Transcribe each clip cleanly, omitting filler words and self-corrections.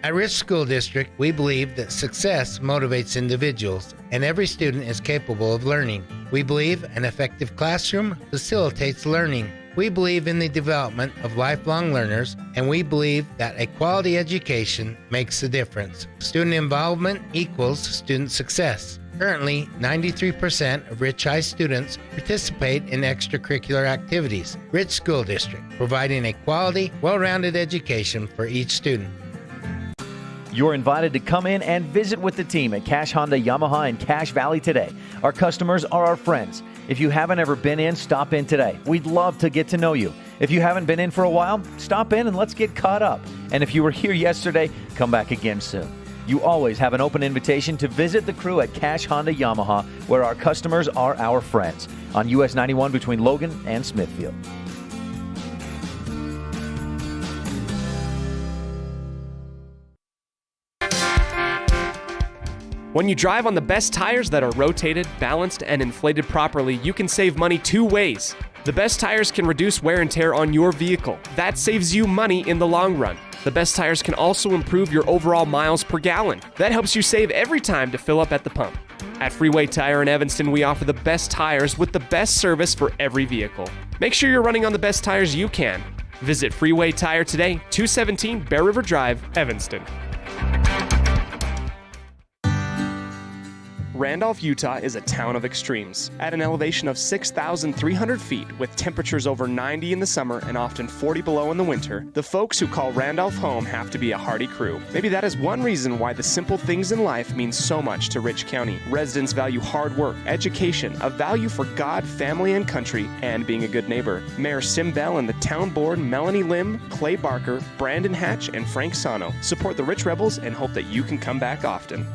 At Rich School District, we believe that success motivates individuals, and every student is capable of learning. We believe an effective classroom facilitates learning. We believe in the development of lifelong learners, and we believe that a quality education makes a difference. Student involvement equals student success. Currently, 93% of Rich High students participate in extracurricular activities. Rich School District, providing a quality, well-rounded education for each student. You're invited to come in and visit with the team at Cache Honda Yamaha in Cache Valley today. Our customers are our friends. If you haven't ever been in, stop in today. We'd love to get to know you. If you haven't been in for a while, stop in and let's get caught up. And if you were here yesterday, come back again soon. You always have an open invitation to visit the crew at Cache Honda Yamaha, where our customers are our friends, on US 91 between Logan and Smithfield. When you drive on the best tires that are rotated, balanced, and inflated properly, you can save money two ways. The best tires can reduce wear and tear on your vehicle. That saves you money in the long run. The best tires can also improve your overall miles per gallon. That helps you save every time to fill up at the pump. At Freeway Tire in Evanston, we offer the best tires with the best service for every vehicle. Make sure you're running on the best tires you can. Visit Freeway Tire today, 217 Bear River Drive, Evanston. Randolph, Utah is a town of extremes. At an elevation of 6,300 feet, with temperatures over 90 in the summer and often 40 below in the winter, the folks who call Randolph home have to be a hardy crew. Maybe that is one reason why the simple things in life mean so much to Rich County. Residents value hard work, education, a value for God, family, and country, and being a good neighbor. Mayor Sim Bell and the town board, Melanie Lim, Clay Barker, Brandon Hatch, and Frank Sano, support the Rich Rebels and hope that you can come back often.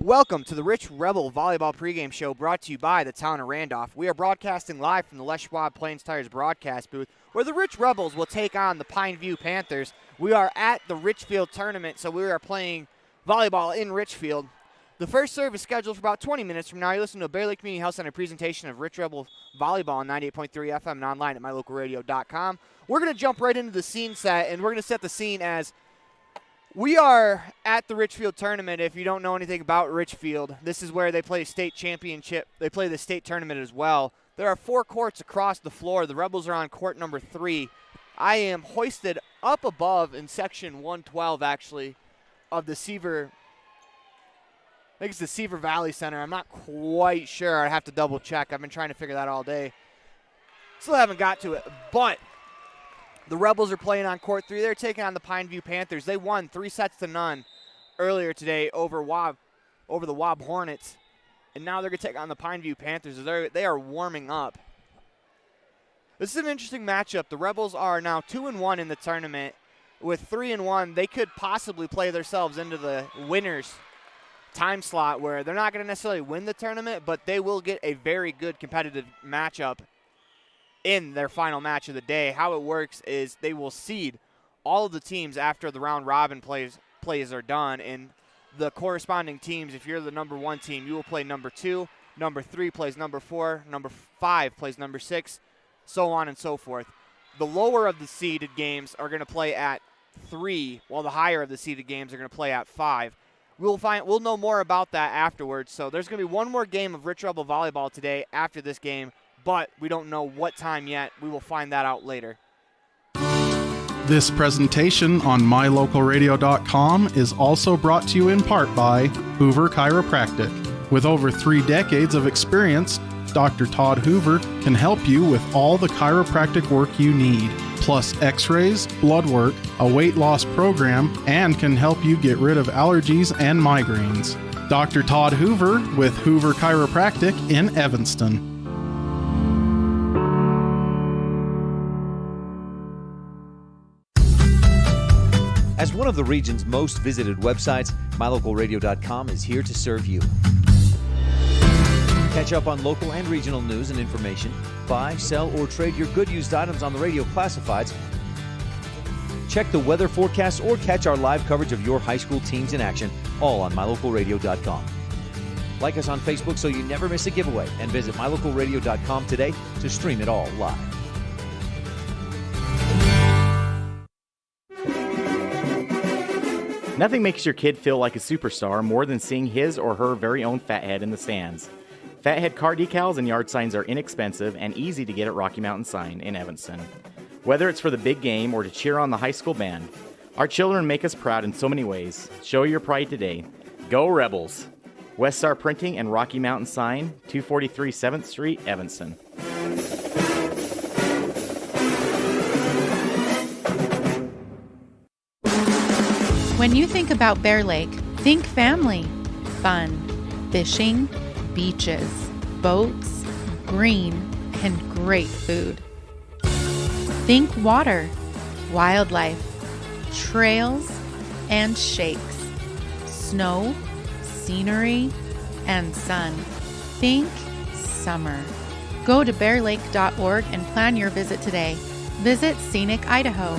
Welcome to the Rich Rebel Volleyball Pregame Show, brought to you by the town of Randolph. We are broadcasting live from the Les Schwab Plains Tires broadcast booth, where the Rich Rebels will take on the Pineview Panthers. We are at the Richfield tournament, so we are playing volleyball in Richfield. The first serve is scheduled for about 20 minutes from now. You're listening to a Bear Lake Community Health Center presentation of Rich Rebel Volleyball on 98.3 FM and online at mylocalradio.com. We're going to jump right into the scene set, and we're going to set the scene as we are at the Richfield tournament. If you don't know anything about Richfield, this is where they play state championship. They play the state tournament as well. There are 4 courts across the floor. The Rebels are on court number 3. I am hoisted up above in section 112, actually, of the Seaver. I think it's the Seaver Valley Center. I'm not quite sure. I'd have to double check. I've been trying to figure that all day. Still haven't got to it, but the Rebels are playing on court 3. They're taking on the Pineview Panthers. They won 3-0 earlier today over the Wob Hornets. And now they're going to take on the Pineview Panthers. They are warming up. This is an interesting matchup. The Rebels are now 2-1 in the tournament. With 3-1, they could possibly play themselves into the winners time slot, where they're not going to necessarily win the tournament, but they will get a very good competitive matchup in their final match of the day. How it works is they will seed all of the teams after the round robin plays are done, and the corresponding teams, if you're the number 1 team, you will play number 2, number 3 plays number 4, number 5 plays number 6, so on and so forth. The lower of the seeded games are going to play at 3, while the higher of the seeded games are going to play at 5. We'll know more about that afterwards. So there's going to be one more game of Rich Rebel Volleyball today after this game, but we don't know what time yet. We will find that out later. This presentation on mylocalradio.com is also brought to you in part by Hoover Chiropractic. With over 3 decades of experience, Dr. Todd Hoover can help you with all the chiropractic work you need, plus x-rays, blood work, a weight loss program, and can help you get rid of allergies and migraines. Dr. Todd Hoover with Hoover Chiropractic in Evanston. As one of the region's most visited websites, mylocalradio.com is here to serve you. Catch up on local and regional news and information. Buy, sell, or trade your good used items on the radio classifieds. Check the weather forecast or catch our live coverage of your high school teams in action, all on mylocalradio.com. Like us on Facebook so you never miss a giveaway, and visit mylocalradio.com today to stream it all live. Nothing makes your kid feel like a superstar more than seeing his or her very own Fathead in the stands. Fathead car decals and yard signs are inexpensive and easy to get at Rocky Mountain Sign in Evanston. Whether it's for the big game or to cheer on the high school band, our children make us proud in so many ways. Show your pride today. Go Rebels! West Star Printing and Rocky Mountain Sign, 243 7th Street, Evanston. When you think about Bear Lake, think family, fun, fishing, beaches, boats, green, and great food. Think water, wildlife, trails, and shakes, snow, scenery, and sun. Think summer. Go to bearlake.org and plan your visit today. Visit Scenic Idaho.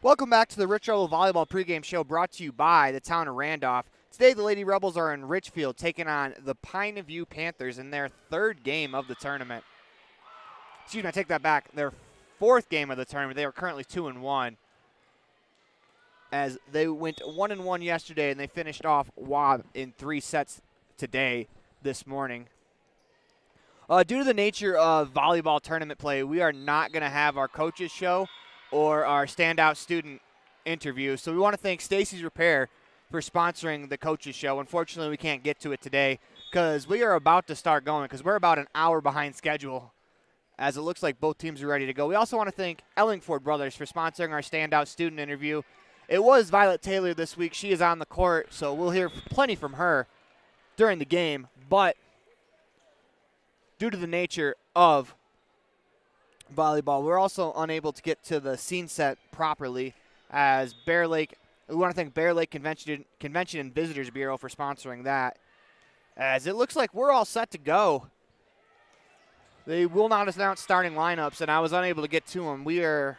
Welcome back to the Rich Rebel Volleyball pregame show brought to you by the town of Randolph. Today, the Lady Rebels are in Richfield taking on the Pine View Panthers in their third game of the tournament. Excuse me, I take that back. Their fourth game of the tournament. They are currently 2-1. As they went 1-1 yesterday, and they finished off WAB in 3 sets today, this morning. Due to the nature of volleyball tournament play, we are not going to have our coaches show or our standout student interview. So we want to thank Stacy's Repair for sponsoring the coaches show. Unfortunately, we can't get to it today because we are about to start going because we're about an hour behind schedule as it looks like both teams are ready to go. We also want to thank Ellingford Brothers for sponsoring our standout student interview. It was Violet Taylor this week. She is on the court, so we'll hear plenty from her during the game. But due to the nature of volleyball, we're also unable to get to the scene set properly as Bear Lake. We want to thank Bear Lake Convention and Visitors Bureau for sponsoring that. As it looks like we're all set to go. They will not announce starting lineups, and I was unable to get to them. We are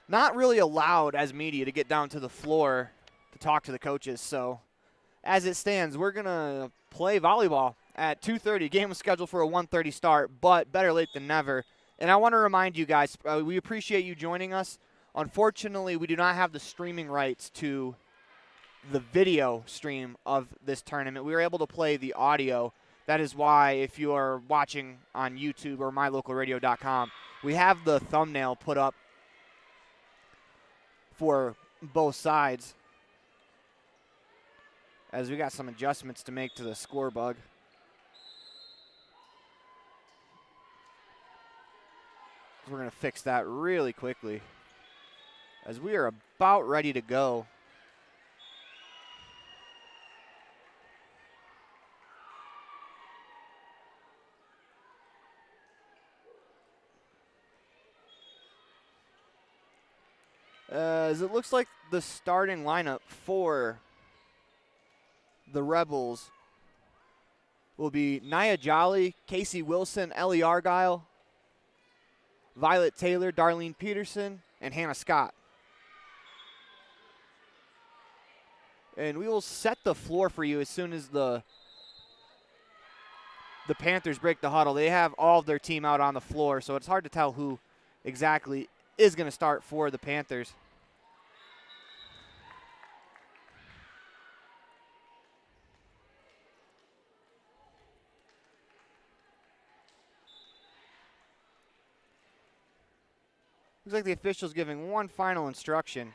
not really allowed as media to get down to the floor to talk to the coaches. So as it stands, we're going to play volleyball at 2:30. Game was scheduled for a 1:30 start, but better late than never. And I want to remind you guys, we appreciate you joining us. Unfortunately, we do not have the streaming rights to the video stream of this tournament. We were able to play the audio. That is why if you are watching on YouTube or mylocalradio.com, we have the thumbnail put up for both sides as we got some adjustments to make to the score bug. We're going to fix that really quickly as we are about ready to go. As it looks like the starting lineup for the Rebels will be Nia Jolly, Casey Wilson, Ellie Argyle, Violet Taylor, Darlene Peterson, and Hannah Scott. And we will set the floor for you as soon as the Panthers break the huddle. They have all of their team out on the floor, so it's hard to tell who exactly is going to start for the Panthers. Looks like the official's giving one final instruction.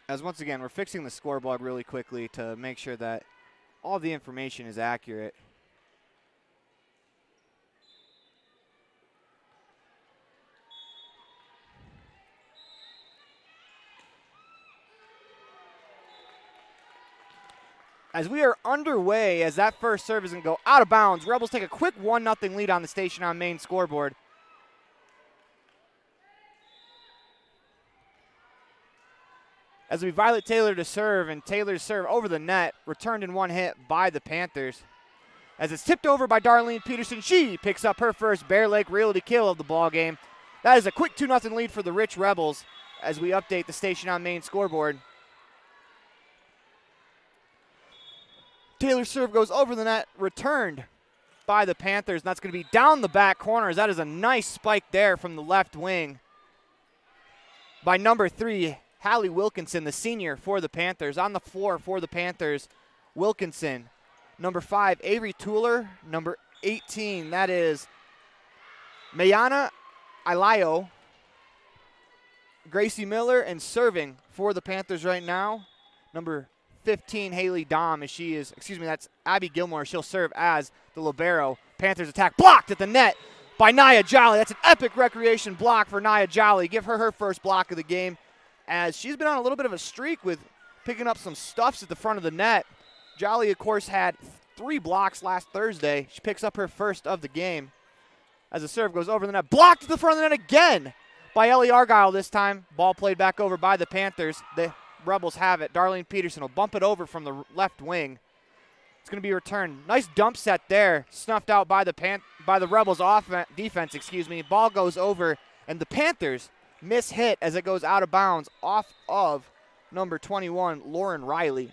As once again, we're fixing the score bug really quickly to make sure that all the information is accurate. As we are underway, as that first serve is going to go out of bounds, Rebels take a quick 1-0 lead on the station on main scoreboard. As we Violet Taylor to serve, and Taylor's serve over the net, returned in one hit by the Panthers. As it's tipped over by Darlene Peterson, she picks up her first Bear Lake Realty kill of the ball game. That is a quick 2-0 lead for the Rich Rebels as we update the Station on Main scoreboard. Taylor's serve goes over the net, returned by the Panthers, and that's going to be down the back corners. That is a nice spike there from the left wing by number 3, Hallie Wilkinson, the senior for the Panthers. On the floor for the Panthers, Wilkinson. Number 5, Avery Tueller. Number 18, that is Mayana Ilayo. Gracie Miller, and serving for the Panthers right now, number 15, Haley Dom, that's Abby Gilmore. She'll serve as the libero. Panthers attack, blocked at the net by Nia Jolly. That's an epic recreation block for Nia Jolly. Give her first block of the game, as she's been on a little bit of a streak with picking up some stuffs at the front of the net. Jolly, of course, had 3 blocks last Thursday. She picks up her first of the game. As the serve goes over the net, blocked at the front of the net again by Ellie Argyle this time. Ball played back over by the Panthers. The Rebels have it. Darlene Peterson will bump it over from the left wing. It's going to be returned. Nice dump set there, snuffed out by the Rebels defense. Ball goes over, and the Panthers miss hit as it goes out of bounds off of number 21, Lauren Riley.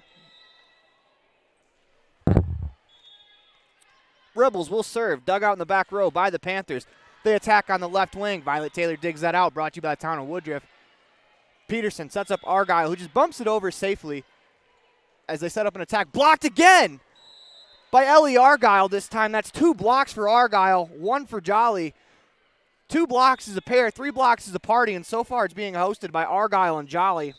Rebels will serve, dug out in the back row by the Panthers. They attack on the left wing. Violet Taylor digs that out, brought to you by the town of Woodruff. Peterson sets up Argyle, who just bumps it over safely as they set up an attack. Blocked again by Ellie Argyle this time. That's 2 blocks for Argyle, 1 for Jolly. 2 blocks is a pair, 3 blocks is a party, and so far it's being hosted by Argyle and Jolly.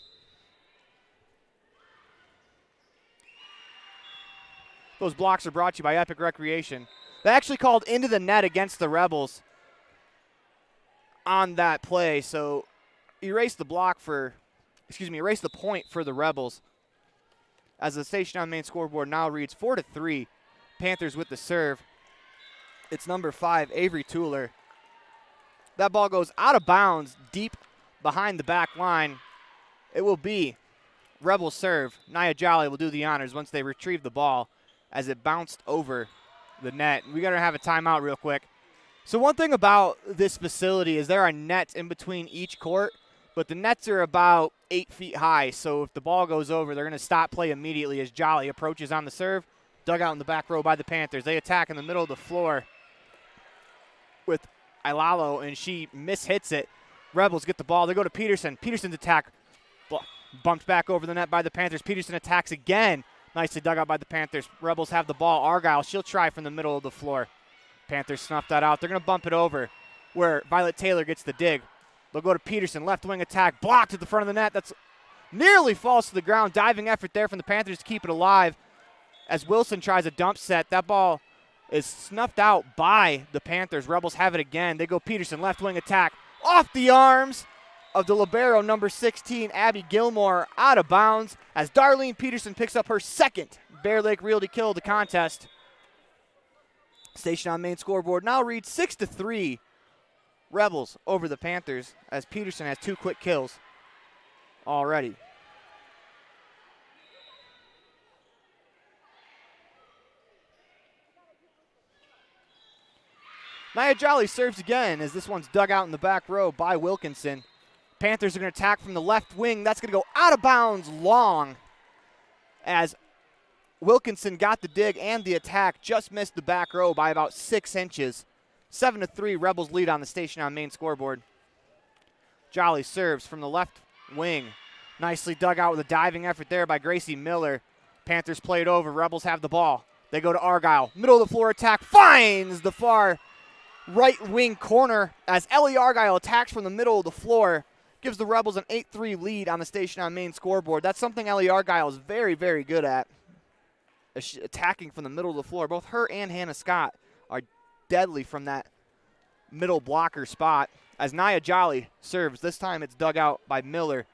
Those blocks are brought to you by Epic Recreation. They actually called into the net against the Rebels on that play, so erase the point for the Rebels. As the Station on Main scoreboard now reads 4-3, Panthers with the serve. It's number 5, Avery Tueller. That ball goes out of bounds deep behind the back line. It will be Rebels serve. Nia Jolly will do the honors once they retrieve the ball as it bounced over the net. We got to have a timeout real quick. So one thing about this facility is there are nets in between each court, but the nets are about 8 feet high. So if the ball goes over, they're going to stop play immediately as Jolly approaches on the serve. Dug out in the back row by the Panthers. They attack in the middle of the floor with Ilalo, and she mishits it. Rebels get the ball. They go to Peterson. Peterson's attack bumped back over the net by the Panthers. Peterson attacks again. Nicely dug out by the Panthers. Rebels have the ball. Argyle, she'll try from the middle of the floor. Panthers snuff that out. They're going to bump it over where Violet Taylor gets the dig. They'll go to Peterson. Left wing attack. Blocked at the front of the net. That's nearly falls to the ground. Diving effort there from the Panthers to keep it alive as Wilson tries a dump set. That ball is snuffed out by the Panthers. Rebels have it again. They go Peterson. Left wing attack. Off the arms of the libero, number 16, Abby Gilmore, out of bounds as Darlene Peterson picks up her second Bear Lake Realty kill of the contest. Station on Main scoreboard now reads 6-3 Rebels over the Panthers as Peterson has 2 quick kills already. Nia Jolly serves again as this one's dug out in the back row by Wilkinson. Panthers are going to attack from the left wing. That's going to go out of bounds long as Wilkinson got the dig and the attack, just missed the back row by about 6 inches. 7-3, Rebels lead on the Station on Main scoreboard. Jolly serves from the left wing. Nicely dug out with a diving effort there by Gracie Miller. Panthers play it over. Rebels have the ball. They go to Argyle. Middle of the floor attack. Finds the far right wing corner as Ellie Argyle attacks from the middle of the floor. Gives the Rebels an 8-3 lead on the Station on Main scoreboard. That's something Ellie Argyle is very, very good at. Attacking from the middle of the floor. Both her and Hannah Scott are deadly from that middle blocker spot. As Nia Jolly serves, this time it's dug out by Miller.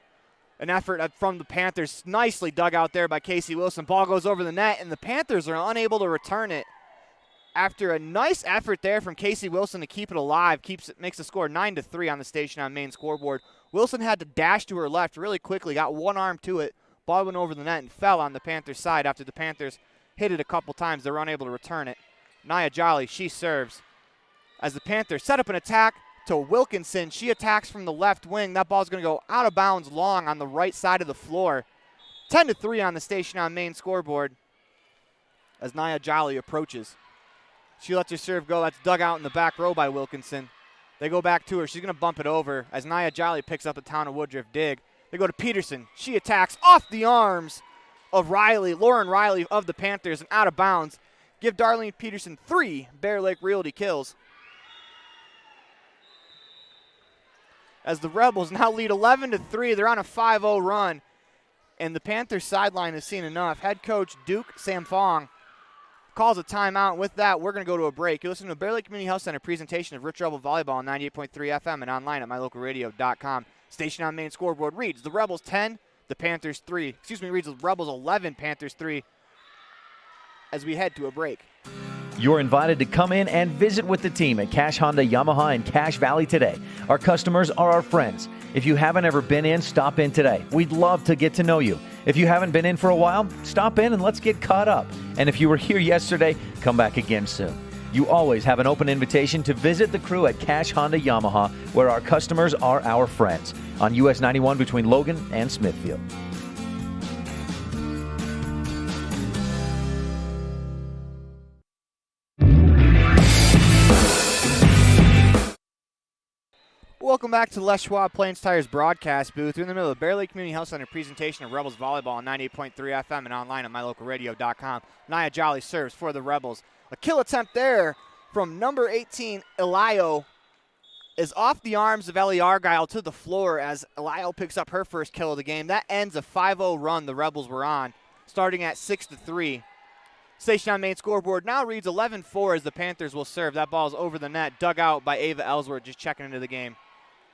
An effort from the Panthers, nicely dug out there by Casey Wilson. Ball goes over the net, and the Panthers are unable to return it. After a nice effort there from Casey Wilson to keep it alive, makes the score 9-3 on the Station on Main scoreboard. Wilson had to dash to her left really quickly, got one arm to it. Ball went over the net and fell on the Panthers' side after the Panthers hit it a couple times. They were unable to return it. Nia Jolly, she serves. As the Panthers set up an attack to Wilkinson, she attacks from the left wing. That ball's going to go out of bounds long on the right side of the floor. 10-3 on the Station on Main scoreboard as Nia Jolly approaches. She lets her serve go. That's dug out in the back row by Wilkinson. They go back to her. She's going to bump it over as Nia Jolly picks up a Town of Woodruff dig. They go to Peterson. She attacks off the arms of Lauren Riley of the Panthers, and out of bounds. Give Darlene Peterson 3 Bear Lake Realty kills. As the Rebels now lead 11-3, they're on a 5-0 run, and the Panthers sideline has seen enough. Head coach Duke Samfong calls a timeout. And with that, we're going to go to a break. You're listening to Bear Lake Community Health Center presentation of Rich Rebel Volleyball on 98.3 FM and online at mylocalradio.com. Station on Main scoreboard reads the Rebels 10, the Panthers 3. Reads the Rebels 11, Panthers 3 as we head to a break. You're invited to come in and visit with the team at Cash Honda Yamaha in Cache Valley today. Our customers are our friends. If you haven't ever been in, stop in today. We'd love to get to know you. If you haven't been in for a while, stop in and let's get caught up. And if you were here yesterday, come back again soon. You always have an open invitation to visit the crew at Cash Honda Yamaha, where our customers are our friends, on US 91 between Logan and Smithfield. Welcome back to Les Schwab Plains Tires broadcast booth. We're in the middle of the Bear Lake Community Health Center presentation of Rebels Volleyball on 98.3 FM and online at mylocalradio.com. Nia Jolly serves for the Rebels. A kill attempt there from number 18, Elio, is off the arms of Ellie Argyle to the floor as Elio picks up her first kill of the game. That ends a 5-0 run the Rebels were on, starting at 6-3. Station on Main scoreboard now reads 11-4 as the Panthers will serve. That ball is over the net, dug out by Ava Ellsworth, just checking into the game.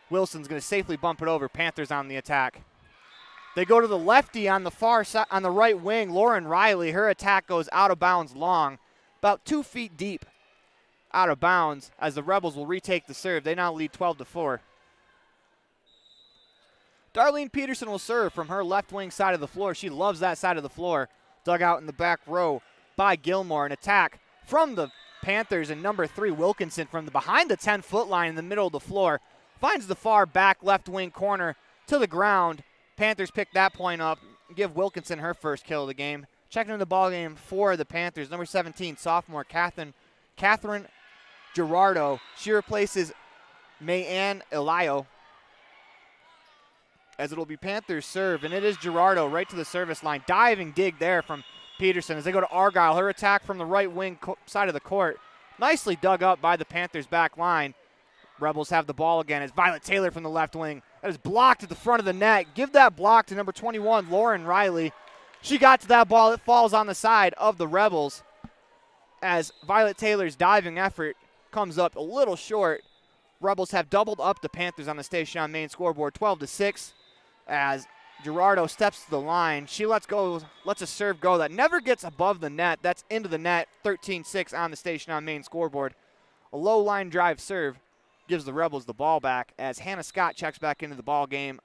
Wilson's going to safely bump it over. Panthers on the attack. They go to the lefty on the far side, on the right wing. Lauren Riley, her attack goes out of bounds long, about 2 feet deep out of bounds as the Rebels will retake the serve. They now lead 12-4. Darlene Peterson will serve from her left wing side of the floor. She loves that side of the floor. Dug out in the back row by Gilmore. An attack from the Panthers and number 3, Wilkinson, from the behind the 10-foot line in the middle of the floor. Finds the far back left wing corner to the ground. Panthers pick that point up. Give Wilkinson her first kill of the game. Checking into the ball game for the Panthers, number 17, sophomore Catherine Gerardo. She replaces Mayanne Elio as it'll be Panthers serve, and it is Gerardo right to the service line. Diving dig there from Peterson as they go to Argyle. Her attack from the right wing side of the court. Nicely dug up by the Panthers back line. Rebels have the ball again as Violet Taylor from the left wing. That is blocked at the front of the net. Give that block to number 21, Lauren Riley. She got to that ball. It falls on the side of the Rebels as Violet Taylor's diving effort comes up a little short. Rebels have doubled up the Panthers on the Station on Main scoreboard, 12-6, as Gerardo steps to the line. She lets a serve go that never gets above the net. That's into the net, 13-6 on the Station on Main scoreboard. A low line drive serve gives the Rebels the ball back as Hannah Scott checks back into the ball game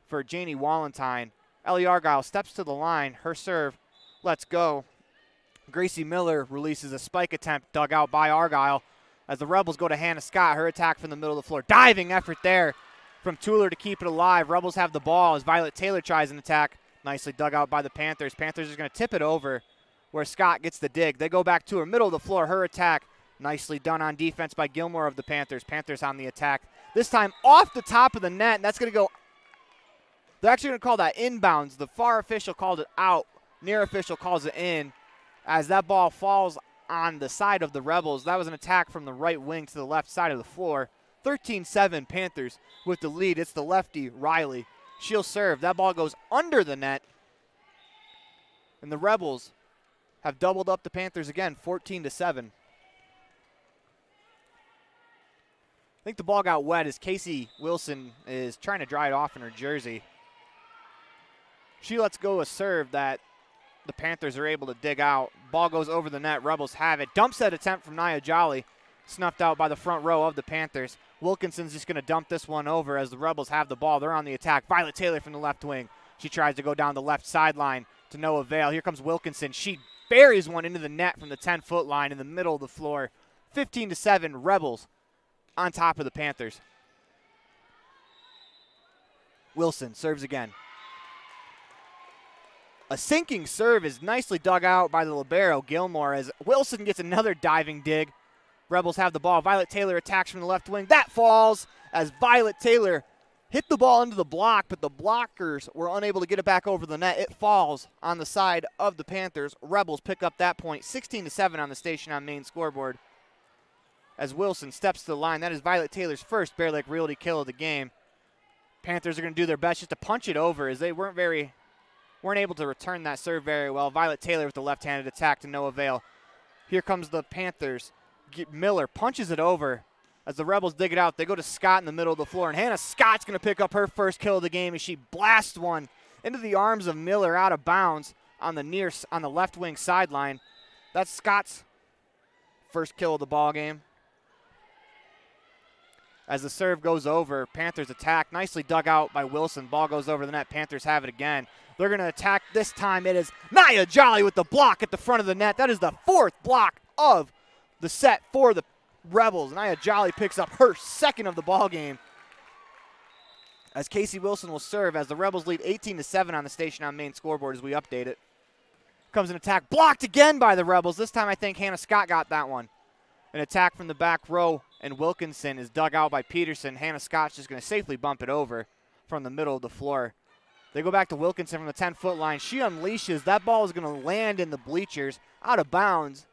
for Janie Wallentyne. Ellie Argyle steps to the line. Her serve lets go. Gracie Miller releases a spike attempt dug out by Argyle as the Rebels go to Hannah Scott. Her attack from the middle of the floor. Diving effort there from Tueller to keep it alive. Rebels have the ball as Violet Taylor tries an attack. Nicely dug out by the Panthers. Panthers are going to tip it over where Scott gets the dig. They go back to her middle of the floor. Her attack nicely done on defense by Gilmore of the Panthers. Panthers on the attack. This time off the top of the net, and that's going to go. They're actually going to call that inbounds. The far official called it out. Near official calls it in as that ball falls on the side of the Rebels. That was an attack from the right wing to the left side of the floor. 13-7 Panthers with the lead. It's the lefty, Riley. She'll serve. That ball goes under the net. And the Rebels have doubled up the Panthers again, 14-7. I think the ball got wet as Casey Wilson is trying to dry it off in her jersey. She lets go a serve that the Panthers are able to dig out. Ball goes over the net. Rebels have it. Dump set attempt from Nia Jolly. snuffed out by the front row of the Panthers. Wilkinson's just going to dump this one over as the Rebels have the ball. They're on the attack. Violet Taylor from the left wing. She tries to go down the left sideline to no avail. Here comes Wilkinson. She buries one into the net from the 10-foot line in the middle of the floor. 15-7, Rebels on top of the Panthers. Wilson serves again. A sinking serve is nicely dug out by the libero, Gilmore, as Wilson gets another diving dig. Rebels have the ball. Violet Taylor attacks from the left wing. That falls as Violet Taylor hit the ball into the block, but the blockers were unable to get it back over the net. It falls on the side of the Panthers. Rebels pick up that point, 16-7 on the Station on Main scoreboard. As Wilson steps to the line, that is Violet Taylor's first Bear Lake Realty kill of the game. Panthers are going to do their best just to punch it over as they weren't able to return that serve very well. Violet Taylor with the left-handed attack to no avail. Here comes the Panthers. Miller punches it over as the Rebels dig it out. They go to Scott in the middle of the floor, and Hannah Scott's going to pick up her first kill of the game as she blasts one into the arms of Miller out of bounds on the left wing sideline. That's Scott's first kill of the ball game. As the serve goes over, Panthers attack. Nicely dug out by Wilson. Ball goes over the net. Panthers have it again. They're going to attack. This time it is Nia Jolly with the block at the front of the net. That is the fourth block of the set for the Rebels. Nia Jolly picks up her second of the ball game. As Casey Wilson will serve as the Rebels lead 18-7 on the Station on Main scoreboard as we update it. Comes an attack. Blocked again by the Rebels. This time I think Hannah Scott got that one. An attack from the back row, and Wilkinson is dug out by Peterson. Hannah Scott's just going to safely bump it over from the middle of the floor. They go back to Wilkinson from the 10-foot line. She unleashes. That ball is going to land in the bleachers, out of bounds.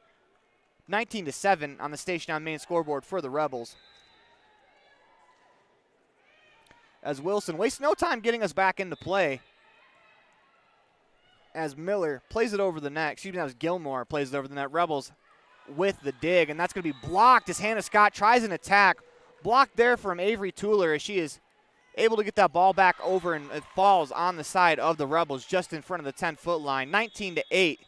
19-7 on the Station on Main scoreboard for the Rebels. As Wilson wastes no time getting us back into play. As Miller plays it over the net. Excuse me, that was Gilmore plays it over the net. Rebels with the dig, and that's going to be blocked as Hannah Scott tries an attack. Blocked there from Avery Tueller as she is able to get that ball back over, and it falls on the side of the Rebels just in front of the 10-foot line. 19-8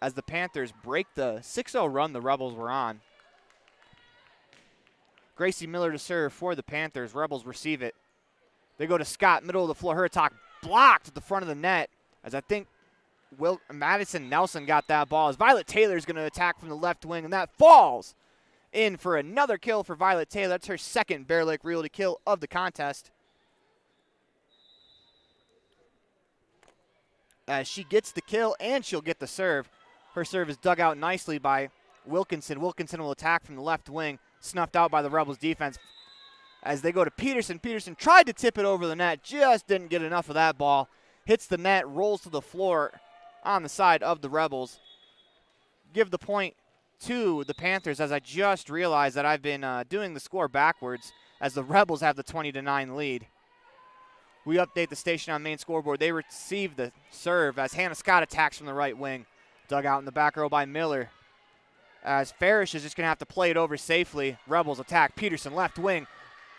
as the Panthers break the 6-0 run the Rebels were on. Gracie Miller to serve for the Panthers. Rebels receive it. They go to Scott, middle of the floor. Her attack blocked at the front of the net as I think Madison Nelson got that ball as Violet Taylor is going to attack from the left wing, and that falls in for another kill for Violet Taylor. That's her second Bear Lake Realty kill of the contest. As she gets the kill and she'll get the serve. Her serve is dug out nicely by Wilkinson. Wilkinson will attack from the left wing, snuffed out by the Rebels defense. As they go to Peterson. Peterson tried to tip it over the net, just didn't get enough of that ball. Hits the net, rolls to the floor on the side of the Rebels. Give the point to the Panthers as I just realized that I've been doing the score backwards as the Rebels have the 20-9 lead. We update the Station on Main scoreboard. They receive the serve as Hannah Scott attacks from the right wing. Dug out in the back row by Miller. As Farish is just going to have to play it over safely. Rebels attack. Peterson left wing.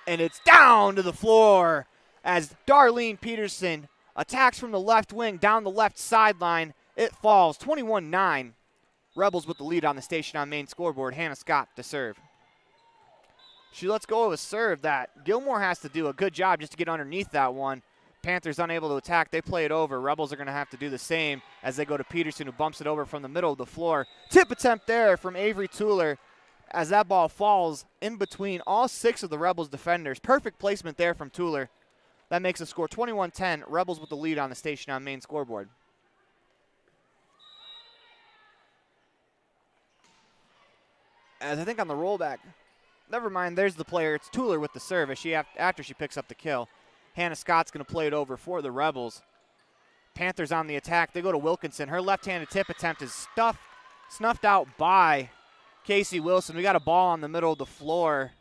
And it's down to the floor as Darlene Peterson attacks from the left wing down the left sideline. It falls 21-9. Rebels with the lead on the Station on Main scoreboard. Hannah Scott to serve. She lets go of a serve that Gilmore has to do a good job just to get underneath that one. Panthers unable to attack. They play it over. Rebels are going to have to do the same as they go to Peterson, who bumps it over from the middle of the floor. Tip attempt there from Avery Tueller as that ball falls in between all 6 of the Rebels defenders. Perfect placement there from Tueller. That makes the score 21-10. Rebels with the lead on the Station on Main scoreboard. As I think on the rollback, never mind, there's the player. It's Tueller with the serve after she picks up the kill. Hannah Scott's going to play it over for the Rebels. Panthers on the attack. They go to Wilkinson. Her left-handed tip attempt is snuffed out by Casey Wilson. We got a ball on the middle of the floor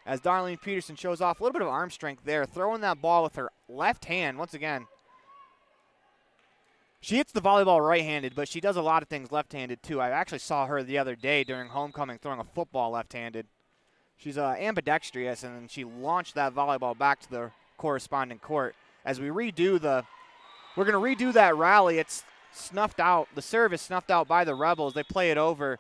as Darlene Peterson shows off a little bit of arm strength there, throwing that ball with her left hand once again. She hits the volleyball right-handed, but she does a lot of things left-handed too. I actually saw her the other day during homecoming throwing a football left-handed. She's ambidextrous, and she launched that volleyball back to the corresponding court. As we we're going to redo that rally. It's snuffed out. The serve is snuffed out by the Rebels. They play it over.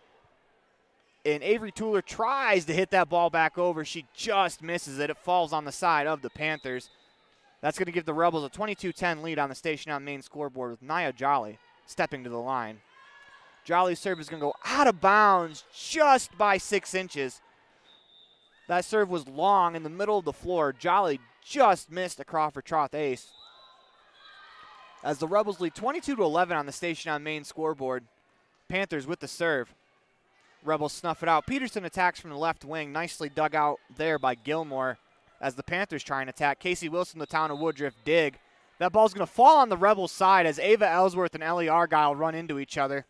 And Avery Tueller tries to hit that ball back over. She just misses it. It falls on the side of the Panthers. That's going to give the Rebels a 22-10 lead on the Station on Main scoreboard with Nia Jolly stepping to the line. Jolly's serve is going to go out of bounds just by 6 inches. That serve was long in the middle of the floor. Jolly just missed a Crawford-Troth ace. As the Rebels lead 22-11 on the Station on Main scoreboard. Panthers with the serve. Rebels snuff it out. Peterson attacks from the left wing. Nicely dug out there by Gilmore as the Panthers try and attack. Casey Wilson, the Town of Woodruff, dig. That ball's going to fall on the Rebels' side as Ava Ellsworth and Ellie Argyle run into each other.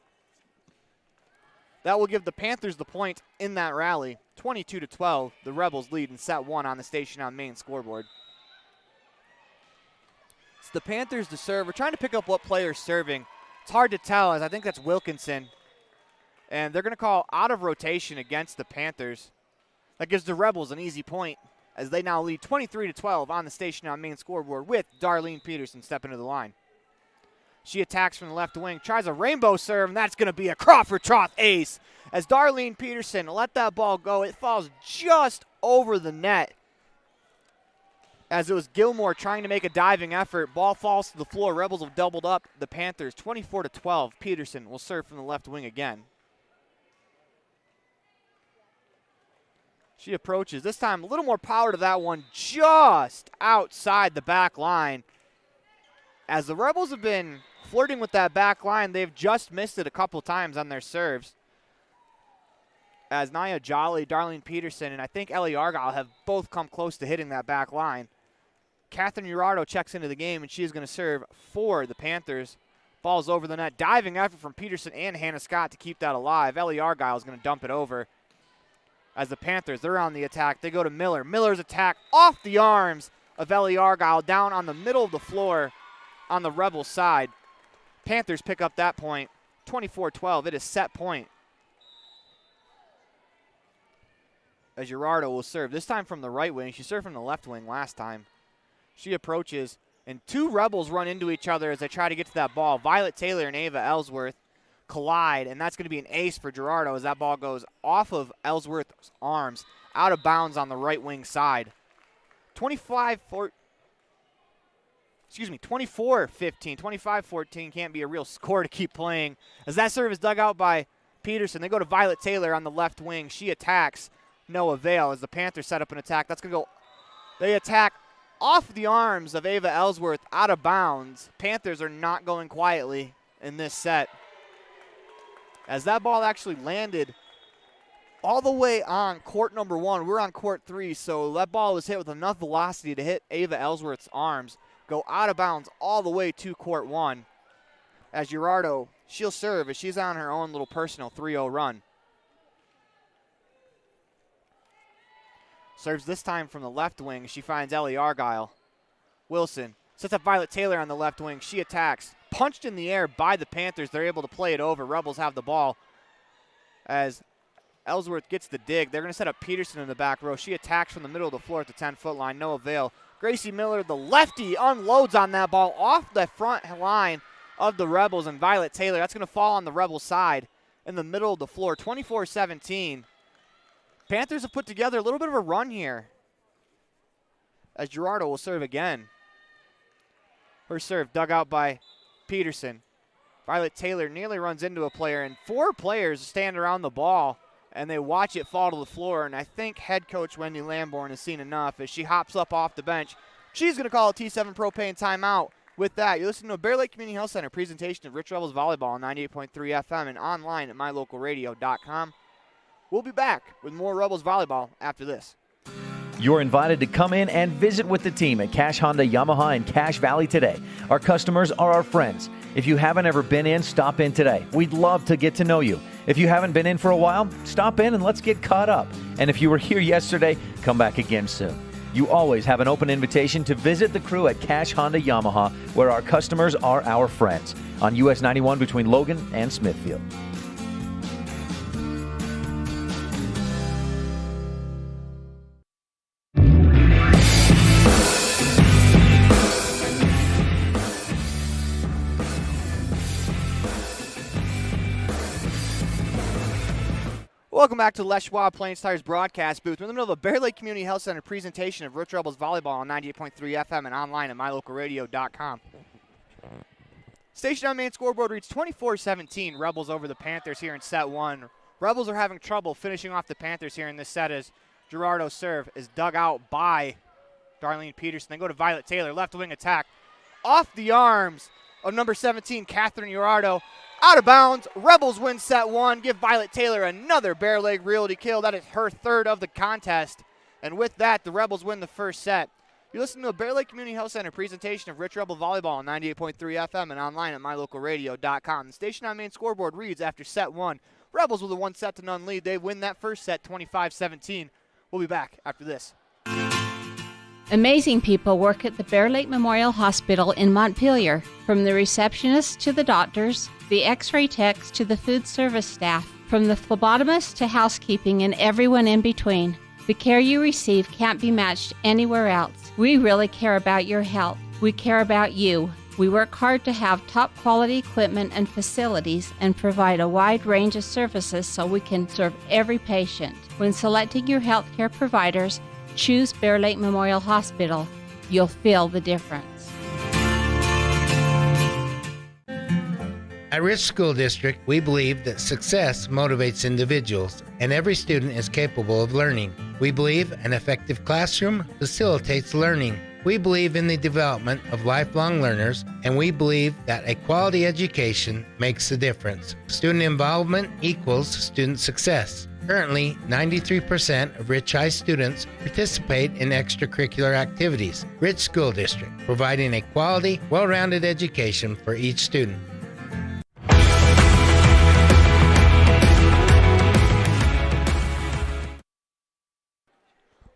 That will give the Panthers the point in that rally. 22-12, the Rebels lead in set 1 on the Station on Main scoreboard. It's the Panthers to serve. We're trying to pick up what player's serving. It's hard to tell, as I think that's Wilkinson. And they're going to call out of rotation against the Panthers. That gives the Rebels an easy point as they now lead 23-12 on the Station on Main scoreboard with Darlene Peterson stepping to the line. She attacks from the left wing, tries a rainbow serve, and that's going to be a Crawford-Troth ace. As Darlene Peterson let that ball go, it falls just over the net. As it was Gilmore trying to make a diving effort, ball falls to the floor. Rebels have doubled up the Panthers 24-12. Peterson will serve from the left wing again. She approaches. This time a little more power to that one, just outside the back line. As the Rebels have been flirting with that back line, they've just missed it a couple times on their serves. As Nia Jolly, Darlene Peterson, and I think Ellie Argyle have both come close to hitting that back line. Catherine Urardo checks into the game, and she is going to serve for the Panthers. Ball's over the net. Diving effort from Peterson and Hannah Scott to keep that alive. Ellie Argyle is going to dump it over. As the Panthers, they're on the attack. They go to Miller. Miller's attack off the arms of Ellie Argyle down on the middle of the floor on the Rebels side. Panthers pick up that point. 24-12. It is set point. As Urardo will serve. This time from the right wing. She served from the left wing last time. She approaches, and 2 Rebels run into each other as they try to get to that ball. Violet Taylor and Ava Ellsworth collide, and that's going to be an ace for Gerardo as that ball goes off of Ellsworth's arms, out of bounds on the right wing side. 24-15, 25-14 can't be a real score to keep playing. As that serve is dug out by Peterson, they go to Violet Taylor on the left wing. She attacks, no avail as the Panthers set up an attack. That's going to go, they attack off the arms of Ava Ellsworth, out of bounds. Panthers are not going quietly in this set. As that ball actually landed all the way on court number 1. We're on court 3, so that ball was hit with enough velocity to hit Ava Ellsworth's arms, go out of bounds all the way to court 1. As Gerardo, she'll serve as she's on her own little personal 3-0 run. Serves this time from the left wing. She finds Ellie Argyle. Wilson sets up Violet Taylor on the left wing. She attacks. Punched in the air by the Panthers. They're able to play it over. Rebels have the ball. As Ellsworth gets the dig, they're going to set up Peterson in the back row. She attacks from the middle of the floor at the 10-foot line. No avail. Gracie Miller, the lefty, unloads on that ball off the front line of the Rebels. And Violet Taylor, that's going to fall on the Rebels side in the middle of the floor. 24-17. Panthers have put together a little bit of a run here. As Gerardo will serve again. Her serve dug out by Peterson. Violet Taylor nearly runs into a player, and 4 players stand around the ball, and they watch it fall to the floor, and I think head coach Wendy Lamborn has seen enough as she hops up off the bench. She's going to call a T7 Propane timeout. With that, you're listening to a Bear Lake Community Health Center presentation of Rich Rebels Volleyball on 98.3 FM and online at mylocalradio.com. We'll be back with more Rebels Volleyball after this. You're invited to come in and visit with the team at Cache Honda Yamaha in Cache Valley today. Our customers are our friends. If you haven't ever been in, stop in today. We'd love to get to know you. If you haven't been in for a while, stop in and let's get caught up. And if you were here yesterday, come back again soon. You always have an open invitation to visit the crew at Cache Honda Yamaha, where our customers are our friends, on US 91 between Logan and Smithfield. Welcome back to Les Schwab Plains Tires broadcast booth. We're in the middle of a Bear Lake Community Health Center presentation of Rich Rebels Volleyball on 98.3 FM and online at mylocalradio.com. Station on main scoreboard reads 24-17. Rebels over the Panthers here in set one. Rebels are having trouble finishing off the Panthers here in this set as Gerardo's serve is dug out by Darlene Peterson. They go to Violet Taylor, left wing attack. Off the arms of number 17, Catherine Gerardo. Out of bounds. Rebels win set one. Give Violet Taylor another Bear Leg Realty kill. That is her third of the contest. And with that, the Rebels win the first set. You're listening to a Bear Lake Community Health Center presentation of Rich Rebel Volleyball on 98.3 FM and online at mylocalradio.com. The station on main scoreboard reads after set one, Rebels with a 1-0 lead. They win that first set 25-17. We'll be back after this. Amazing people work at the Bear Lake Memorial Hospital in Montpelier. From the receptionists to the doctors, the x-ray techs to the food service staff, from the phlebotomist to housekeeping and everyone in between. The care you receive can't be matched anywhere else. We really care about your health. We care about you. We work hard to have top quality equipment and facilities and provide a wide range of services so we can serve every patient. When selecting your healthcare providers, choose Bear Lake Memorial Hospital. You'll feel the difference. At Rich School District, we believe that success motivates individuals, and every student is capable of learning. We believe an effective classroom facilitates learning. We believe in the development of lifelong learners, and we believe that a quality education makes a difference. Student involvement equals student success. Currently, 93% of Rich High students participate in extracurricular activities. Rich School District, providing a quality, well-rounded education for each student.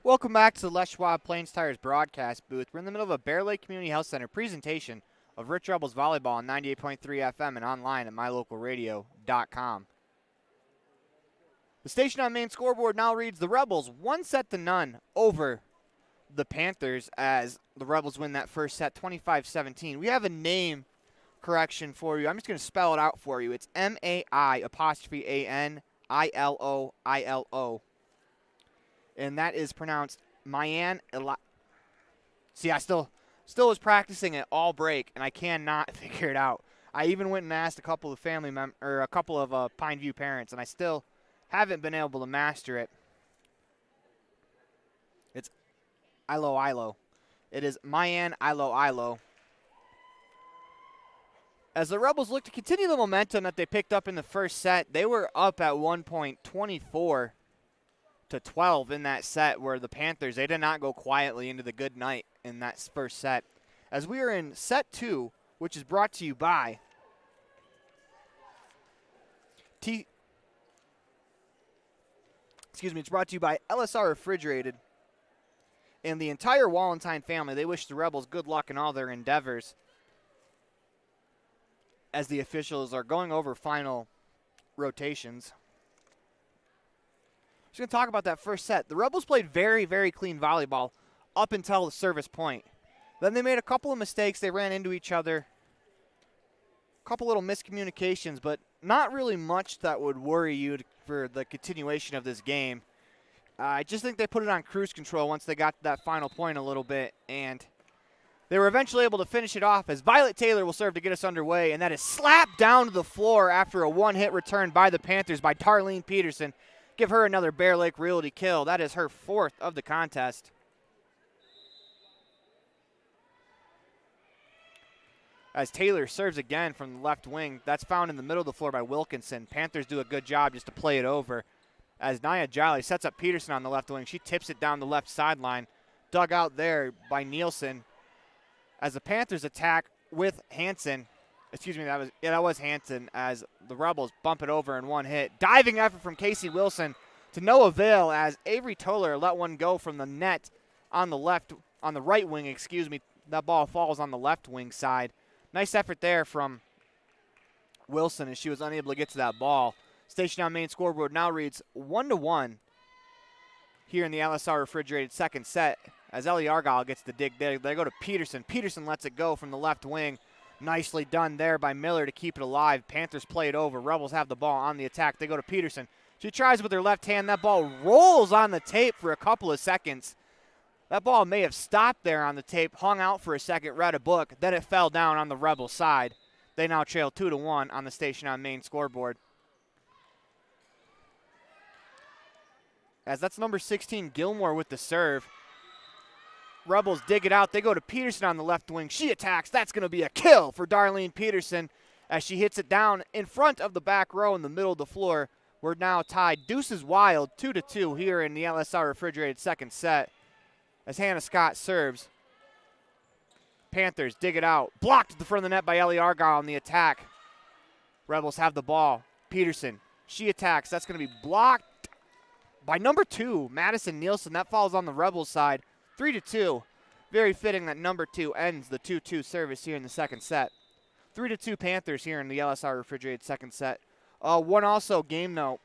Welcome back to the Les Schwab Plains Tires broadcast booth. We're in the middle of a Bear Lake Community Health Center presentation of Rich Rebels Volleyball on 98.3 FM and online at mylocalradio.com. The station on main scoreboard now reads the Rebels 1-0 over the Panthers as the Rebels win that first set 25-17. We have a name correction for you. I'm just going to spell it out for you. It's MAI''ANILOILO. And that is pronounced Mayan. See, I still was practicing it all break, and I cannot figure it out. I even went and asked a couple of Pine View parents, and I still haven't been able to master it. It's Ilo. It is Mayan Ilo. As the Rebels look to continue the momentum that they picked up in the first set, they were up at one point 24-12 in that set, where the Panthers, they did not go quietly into the good night in that first set. As we are in set two, which is brought to you by it's brought to you by LSR Refrigerated and the entire Wallentine family. They wish the Rebels good luck in all their endeavors as the officials are going over final rotations. Just going to talk about that first set. The Rebels played very, very clean volleyball up until the service point. Then they made a couple of mistakes. They ran into each other. A couple little miscommunications, but not really much that would worry you for the continuation of this game. I just think they put it on cruise control once they got to that final point a little bit, and they were eventually able to finish it off as Violet Taylor will serve to get us underway, and that is slapped down to the floor after a one-hit return by the Panthers by Darlene Peterson. Give her another Bear Lake Realty kill. That is her fourth of the contest. As Taylor serves again from the left wing. That's found in the middle of the floor by Wilkinson. Panthers do a good job just to play it over. As Nia Jolly sets up Peterson on the left wing. She tips it down the left sideline. Dug out there by Nielsen. As the Panthers attack with Hansen. That was Hansen as the Rebels bump it over in one hit. Diving effort from Casey Wilson to no avail as Avery Toller let one go from the net on the right wing, That ball falls on the left wing side. Nice effort there from Wilson as she was unable to get to that ball. Station on main scoreboard now reads 1-1 here in the LSR Refrigerated second set as Ellie Argyle gets the dig there. They go to Peterson. Peterson lets it go from the left wing. Nicely done there by Miller to keep it alive. Panthers play it over. Rebels have the ball on the attack. They go to Peterson. She tries with her left hand. That ball rolls on the tape for a couple of seconds. That ball may have stopped there on the tape, hung out for a second, read a book, then it fell down on the Rebels side. They now trail 2-1 on the Station on Main scoreboard. As that's number 16, Gilmore with the serve. Rebels dig it out. They go to Peterson on the left wing. She attacks. That's going to be a kill for Darlene Peterson as she hits it down in front of the back row in the middle of the floor. We're now tied deuces wild, 2-2 here in the LSR Refrigerated second set as Hannah Scott serves. Panthers dig it out. Blocked at the front of the net by Ellie Argyle on the attack. Rebels have the ball. Peterson, she attacks. That's going to be blocked by number 2, Madison Nielsen. That falls on the Rebels side. 3-2. Very fitting that number 2 ends the 2-2 service here in the second set. 3-2 Panthers here in the LSR Refrigerated second set. One also game note.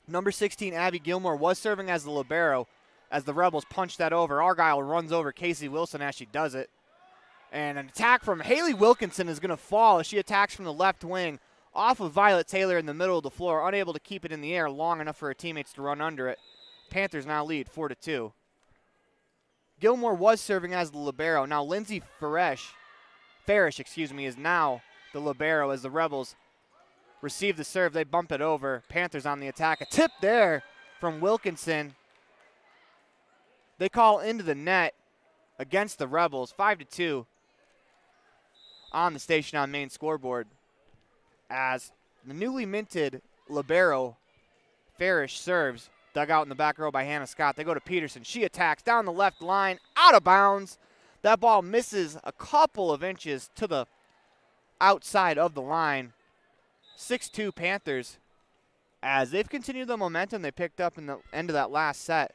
Number 16, Abby Gilmore, was serving as the libero as the Rebels punch that over. Argyle runs over Casey Wilson as she does it. And an attack from Haley Wilkinson is going to fall as she attacks from the left wing off of Violet Taylor in the middle of the floor, unable to keep it in the air long enough for her teammates to run under it. Panthers now lead 4-2. Gilmore was serving as the libero. Now Lindsay Farish, is now the libero as the Rebels receive the serve. They bump it over. Panthers on the attack. A tip there from Wilkinson. They call into the net against the Rebels. 5-2 on the Station on Main scoreboard as the newly minted libero Farish serves. Dug out in the back row by Hannah Scott. They go to Peterson. She attacks down the left line, out of bounds. That ball misses a couple of inches to the outside of the line. 6-2 Panthers as they've continued the momentum they picked up in the end of that last set.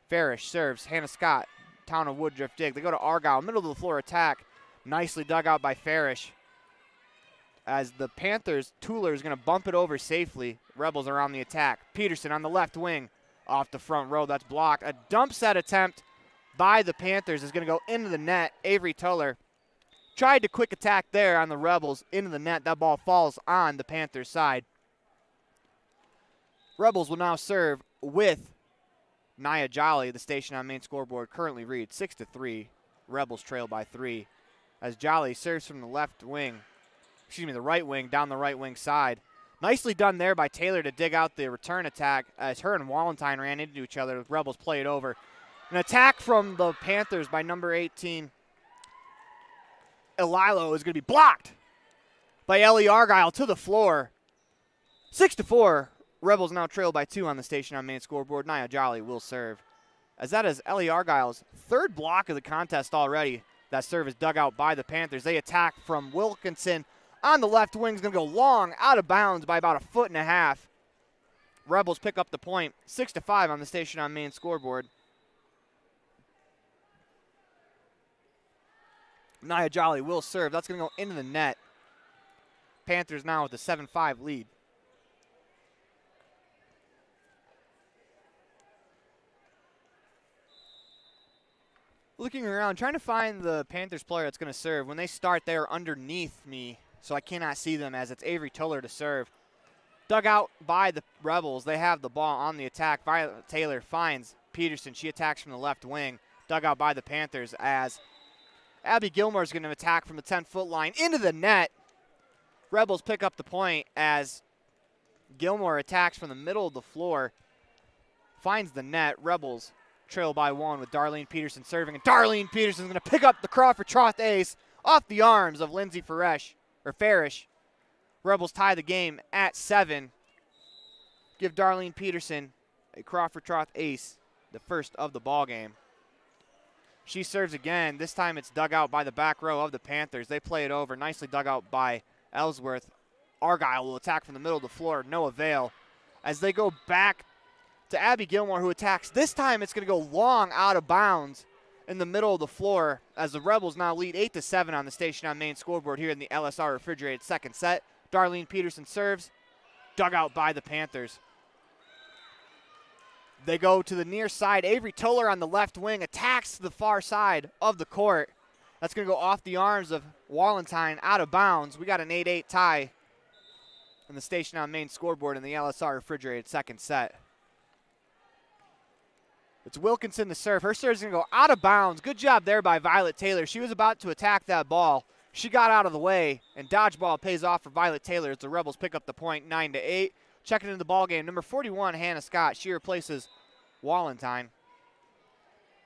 Farish serves. Hannah Scott, Town of Woodruff dig. They go to Argyle, middle of the floor attack. Nicely dug out by Farish. As the Panthers, Tuller is going to bump it over safely. Rebels are on the attack. Peterson on the left wing off the front row. That's blocked. A dump set attempt by the Panthers is going to go into the net. Avery Tuller tried to quick attack there on the Rebels into the net. That ball falls on the Panthers side. Rebels will now serve with Nia Jolly. The Station on Main scoreboard currently reads 6-3. Rebels trail by 3 as Jolly serves from the left wing. The right wing, down the right wing side. Nicely done there by Taylor to dig out the return attack as her and Wallentyne ran into each other. The Rebels play it over. An attack from the Panthers by number 18, Elilo, is going to be blocked by Ellie Argyle to the floor. 6-4. Rebels now trail by 2 on the Station on Main scoreboard. Nia Jolly will serve. As that is Ellie Argyle's third block of the contest already. That serve is dug out by the Panthers. They attack from Wilkinson on the left wing, is going to go long, out of bounds by about 1.5 feet. Rebels pick up the point, 6-5 on the Station on Main scoreboard. Nia Jolly will serve. That's going to go into the net. Panthers now with a 7-5 lead. Looking around, trying to find the Panthers player that's going to serve. When they start, they are underneath me, so I cannot see them as it's Avery Tuller to serve. Dug out by the Rebels. They have the ball on the attack. Violet Taylor finds Peterson. She attacks from the left wing. Dug out by the Panthers as Abby Gilmore is going to attack from the 10-foot line into the net. Rebels pick up the point as Gilmore attacks from the middle of the floor. Finds the net. Rebels trail by 1 with Darlene Peterson serving. And Darlene Peterson is going to pick up the Crawford Troth ace off the arms of Lindsay Farish. Rebels tie the game at 7. Give Darlene Peterson a Crawford Troth ace, the first of the ball game. She serves again. This time it's dug out by the back row of the Panthers. They play it over. Nicely dug out by Ellsworth. Argyle will attack from the middle of the floor. No avail. As they go back to Abby Gilmore, who attacks. This time it's going to go long out of bounds in the middle of the floor as the Rebels now lead 8-7 on the Station on Main scoreboard here in the LSR Refrigerated second set. Darlene Peterson serves. Dug out by the Panthers. They go to the near side. Avery Toller on the left wing attacks to the far side of the court. That's going to go off the arms of Wallentyne, out of bounds. We got an 8-8 tie. on the station on main scoreboard in the LSR refrigerated second set. It's Wilkinson to serve. Her serve is going to go out of bounds. Good job there by Violet Taylor. She was about to attack that ball. She got out of the way, and dodgeball pays off for Violet Taylor as the Rebels pick up the point 9-8. Checking into the ball game, number 41, Hannah Scott. She replaces Wallentine.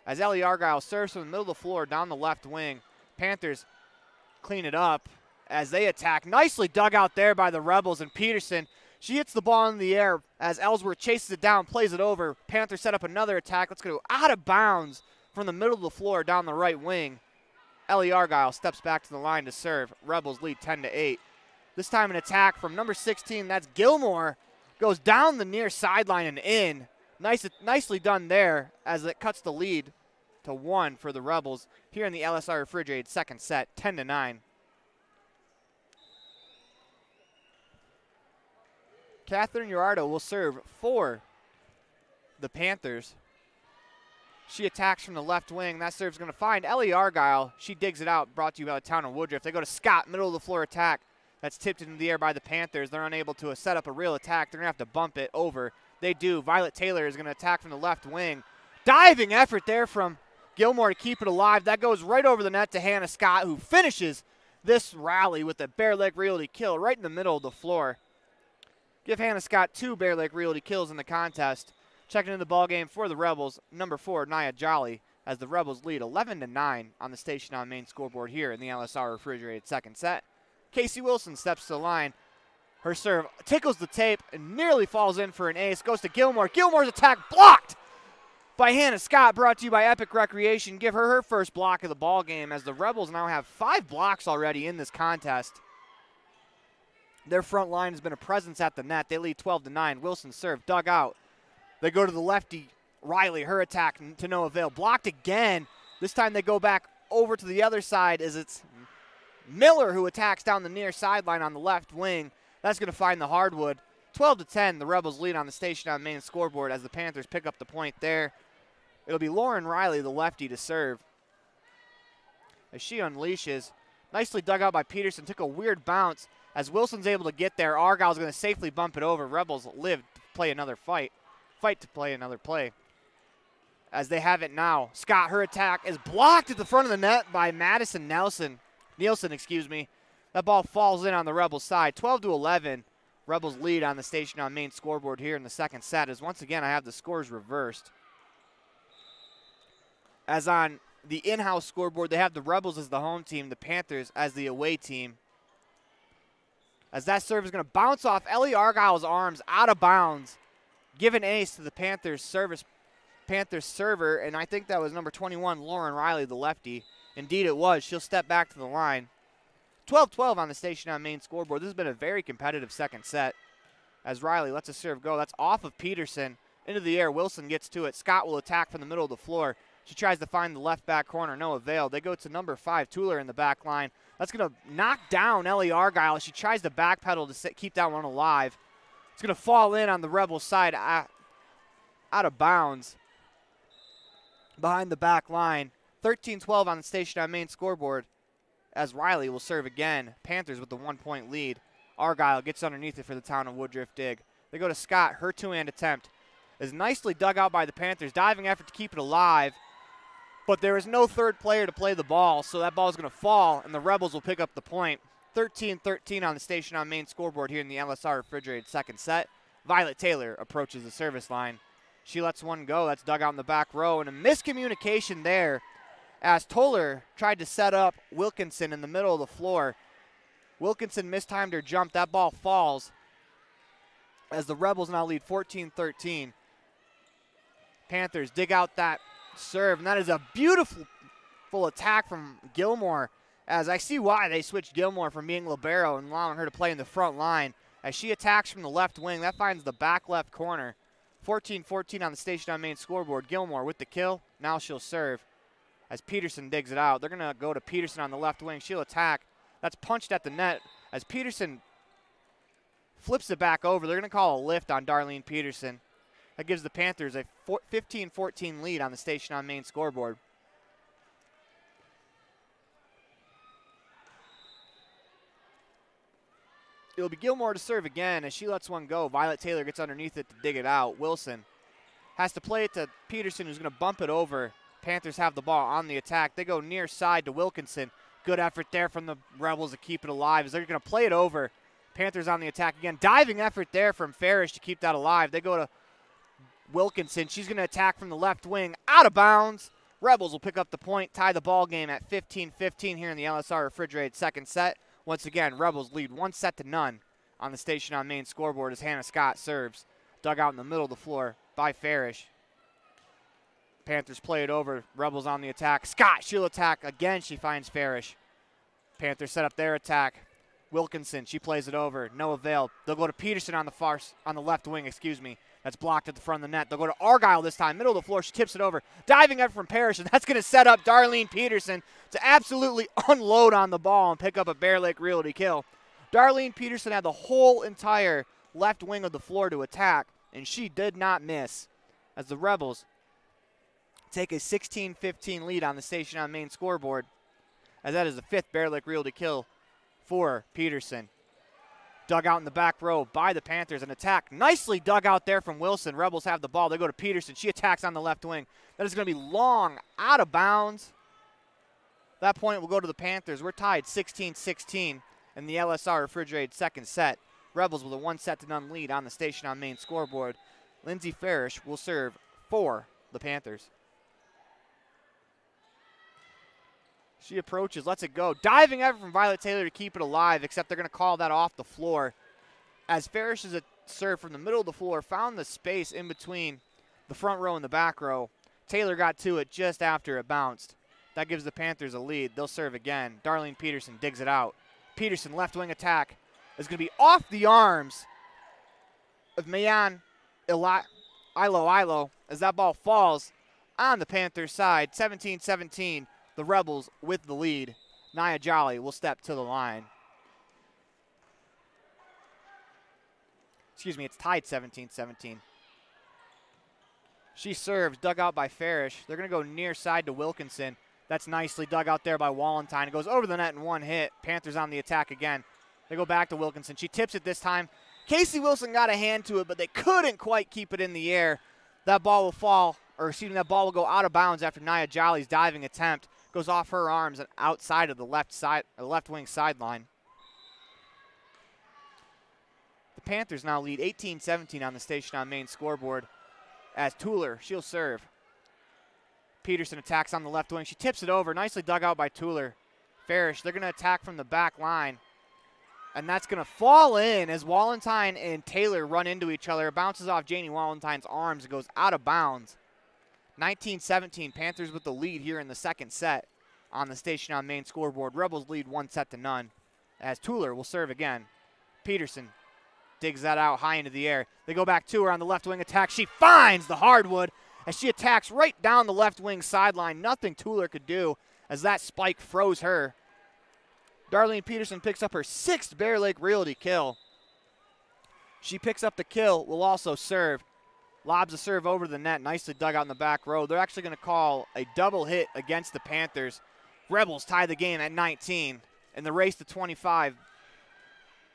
As Ellie Argyle serves from the middle of the floor down the left wing, Panthers clean it up as they attack. Nicely dug out there by the Rebels, and Peterson, she hits the ball in the air as Ellsworth chases it down, plays it over. Panthers set up another attack. Let's go out of bounds from the middle of the floor down the right wing. Ellie Argyle steps back to the line to serve. Rebels lead 10-8. This time an attack from number 16, that's Gilmore. Goes down the near sideline and in. Nicely done there as it cuts the lead to 1 for the Rebels here in the LSR refrigerated second set, 10-9. Catherine Urardo will serve for the Panthers. She attacks from the left wing. That serve's going to find Ellie Argyle. She digs it out, brought to you by the town of Woodruff. They go to Scott, middle of the floor attack. That's tipped into the air by the Panthers. They're unable to set up a real attack. They're going to have to bump it over. They do. Violet Taylor is going to attack from the left wing. Diving effort there from Gilmore to keep it alive. That goes right over the net to Hannah Scott, who finishes this rally with a bare leg realty kill right in the middle of the floor. Give Hannah Scott 2 bare leg realty kills in the contest. Checking into the ball game for the Rebels, number 4, Nia Jolly, as the Rebels lead 11-9 on the station on main scoreboard here in the LSR refrigerated second set. Casey Wilson steps to the line. Her serve tickles the tape and nearly falls in for an ace. Goes to Gilmore. Gilmore's attack blocked by Hannah Scott, brought to you by Epic Recreation. Give her first block of the ball game as the Rebels now have 5 blocks already in this contest. Their front line has been a presence at the net. They lead 12-9. Wilson serve dug out. They go to the lefty, Riley. Her attack to no avail. Blocked again. This time they go back over to the other side as it's Miller who attacks down the near sideline on the left wing. That's going to find the hardwood. 12-10, the Rebels lead on the station on main scoreboard as the Panthers pick up the point there. It'll be Lauren Riley, the lefty, to serve as she unleashes. Nicely dug out by Peterson. Took a weird bounce as Wilson's able to get there. Argyle's going to safely bump it over. Rebels live to play another fight to play another play as they have it now. Scott, her attack is blocked at the front of the net by Madison Nielsen. That ball falls in on the Rebels side. 12-11. Rebels lead on the station on main scoreboard here in the second set as once again I have the scores reversed. As on the in-house scoreboard, they have the Rebels as the home team, the Panthers as the away team. As that serve is going to bounce off Ellie Argyle's arms out of bounds. Give an ace to the Panthers server, and I think that was number 21, Lauren Riley, the lefty. Indeed it was. She'll step back to the line. 12-12 on the station on main scoreboard. This has been a very competitive second set as Riley lets a serve go. That's off of Peterson. Into the air. Wilson gets to it. Scott will attack from the middle of the floor. She tries to find the left back corner. No avail. They go to number 5, Tueller in the back line. That's going to knock down Ellie Argyle. She tries to backpedal to keep that one alive. It's going to fall in on the Rebels side out of bounds behind the back line. 13-12 on the station on main scoreboard as Riley will serve again. Panthers with the 1-point lead. Argyle gets underneath it for the town of Woodruff dig. They go to Scott. Her two-hand attempt is nicely dug out by the Panthers. Diving effort to keep it alive. But there is no third player to play the ball, so that ball is going to fall, and the Rebels will pick up the point. 13-13 on the station on main scoreboard here in the LSR refrigerated second set. Violet Taylor approaches the service line. She lets one go. That's dug out in the back row, and a miscommunication there as Toller tried to set up Wilkinson in the middle of the floor. Wilkinson mistimed her jump. That ball falls as the Rebels now lead 14-13. Panthers dig out that serve, and that is a beautiful attack from Gilmore, as I see why they switched Gilmore from being libero and allowing her to play in the front line. As she attacks from the left wing, that finds the back left corner. 14-14 on the station on main scoreboard. Gilmore with the kill. Now she'll serve as Peterson digs it out. They're going to go to Peterson on the left wing. She'll attack. That's punched at the net as Peterson flips it back over. They're going to call a lift on Darlene Peterson. That gives the Panthers a 15-14 lead on the station on main scoreboard. It'll be Gilmore to serve again as she lets one go. Violet Taylor gets underneath it to dig it out. Wilson has to play it to Peterson, who's going to bump it over. Panthers have the ball on the attack. They go near side to Wilkinson. Good effort there from the Rebels to keep it alive as they're going to play it over. Panthers on the attack again. Diving effort there from Farish to keep that alive. They go to Wilkinson. She's going to attack from the left wing. Out of bounds. Rebels will pick up the point, tie the ball game at 15-15 here in the LSR Refrigerated second set. Once again, Rebels lead 1-0 on the Station on Main scoreboard as Hannah Scott serves. Dug out in the middle of the floor by Farish. Panthers play it over. Rebels on the attack. Scott, she'll attack again. She finds Farish. Panthers set up their attack. Wilkinson, she plays it over. No avail. They'll go to Peterson on the left wing, That's blocked at the front of the net. They'll go to Argyle this time. Middle of the floor. She tips it over. Diving up from Parrish, and that's going to set up Darlene Peterson to absolutely unload on the ball and pick up a Bear Lake Realty kill. Darlene Peterson had the whole entire left wing of the floor to attack, and she did not miss as the Rebels take a 16-15 lead on the Station on Main scoreboard, as that is the 5th Bear Lake Realty kill for Peterson. Dug out in the back row by the Panthers. An attack nicely dug out there from Wilson. Rebels have the ball. They go to Peterson. She attacks on the left wing. That is going to be long, out of bounds. That point will go to the Panthers. We're tied 16-16 in the LSR Refrigerated second set. Rebels with a 1-0 lead on the Station on Main scoreboard. Lindsay Farish will serve for the Panthers. She approaches, lets it go. Diving effort from Violet Taylor to keep it alive, except they're going to call that off the floor. As Farish's serve from the middle of the floor found the space in between the front row and the back row. Taylor got to it just after it bounced. That gives the Panthers a lead. They'll serve again. Darlene Peterson digs it out. Peterson, left wing attack, is going to be off the arms of Mayan Ilo as that ball falls on the Panthers side. 17-17. The Rebels with the lead. Nia Jolly will step to the line. It's tied 17-17. She serves, dug out by Farish. They're going to go near side to Wilkinson. That's nicely dug out there by Wallentine. It goes over the net in one hit. Panthers on the attack again. They go back to Wilkinson. She tips it this time. Casey Wilson got a hand to it, but they couldn't quite keep it in the air. That ball will go out of bounds after Nia Jolly's diving attempt. Goes off her arms and outside of the left wing sideline. The Panthers now lead 18-17 on the Station on Main scoreboard as Tueller, she'll serve. Peterson attacks on the left wing. She tips it over. Nicely dug out by Tueller. Farish, they're going to attack from the back line. And that's going to fall in as Wallentine and Taylor run into each other. It bounces off Janie Wallentine's arms. It goes out of bounds. 19-17, Panthers with the lead here in the second set on the Station on Main scoreboard. Rebels lead 1-0 as Tueller will serve again. Peterson digs that out high into the air. They go back to her on the left wing attack. She finds the hardwood as she attacks right down the left wing sideline. Nothing Tueller could do as that spike froze her. Darlene Peterson picks up her 6th Bear Lake Realty kill. She picks up the kill, will also serve. Lobs a serve over the net, nicely dug out in the back row. They're actually going to call a double hit against the Panthers. Rebels tie the game at 19 in the race to 25.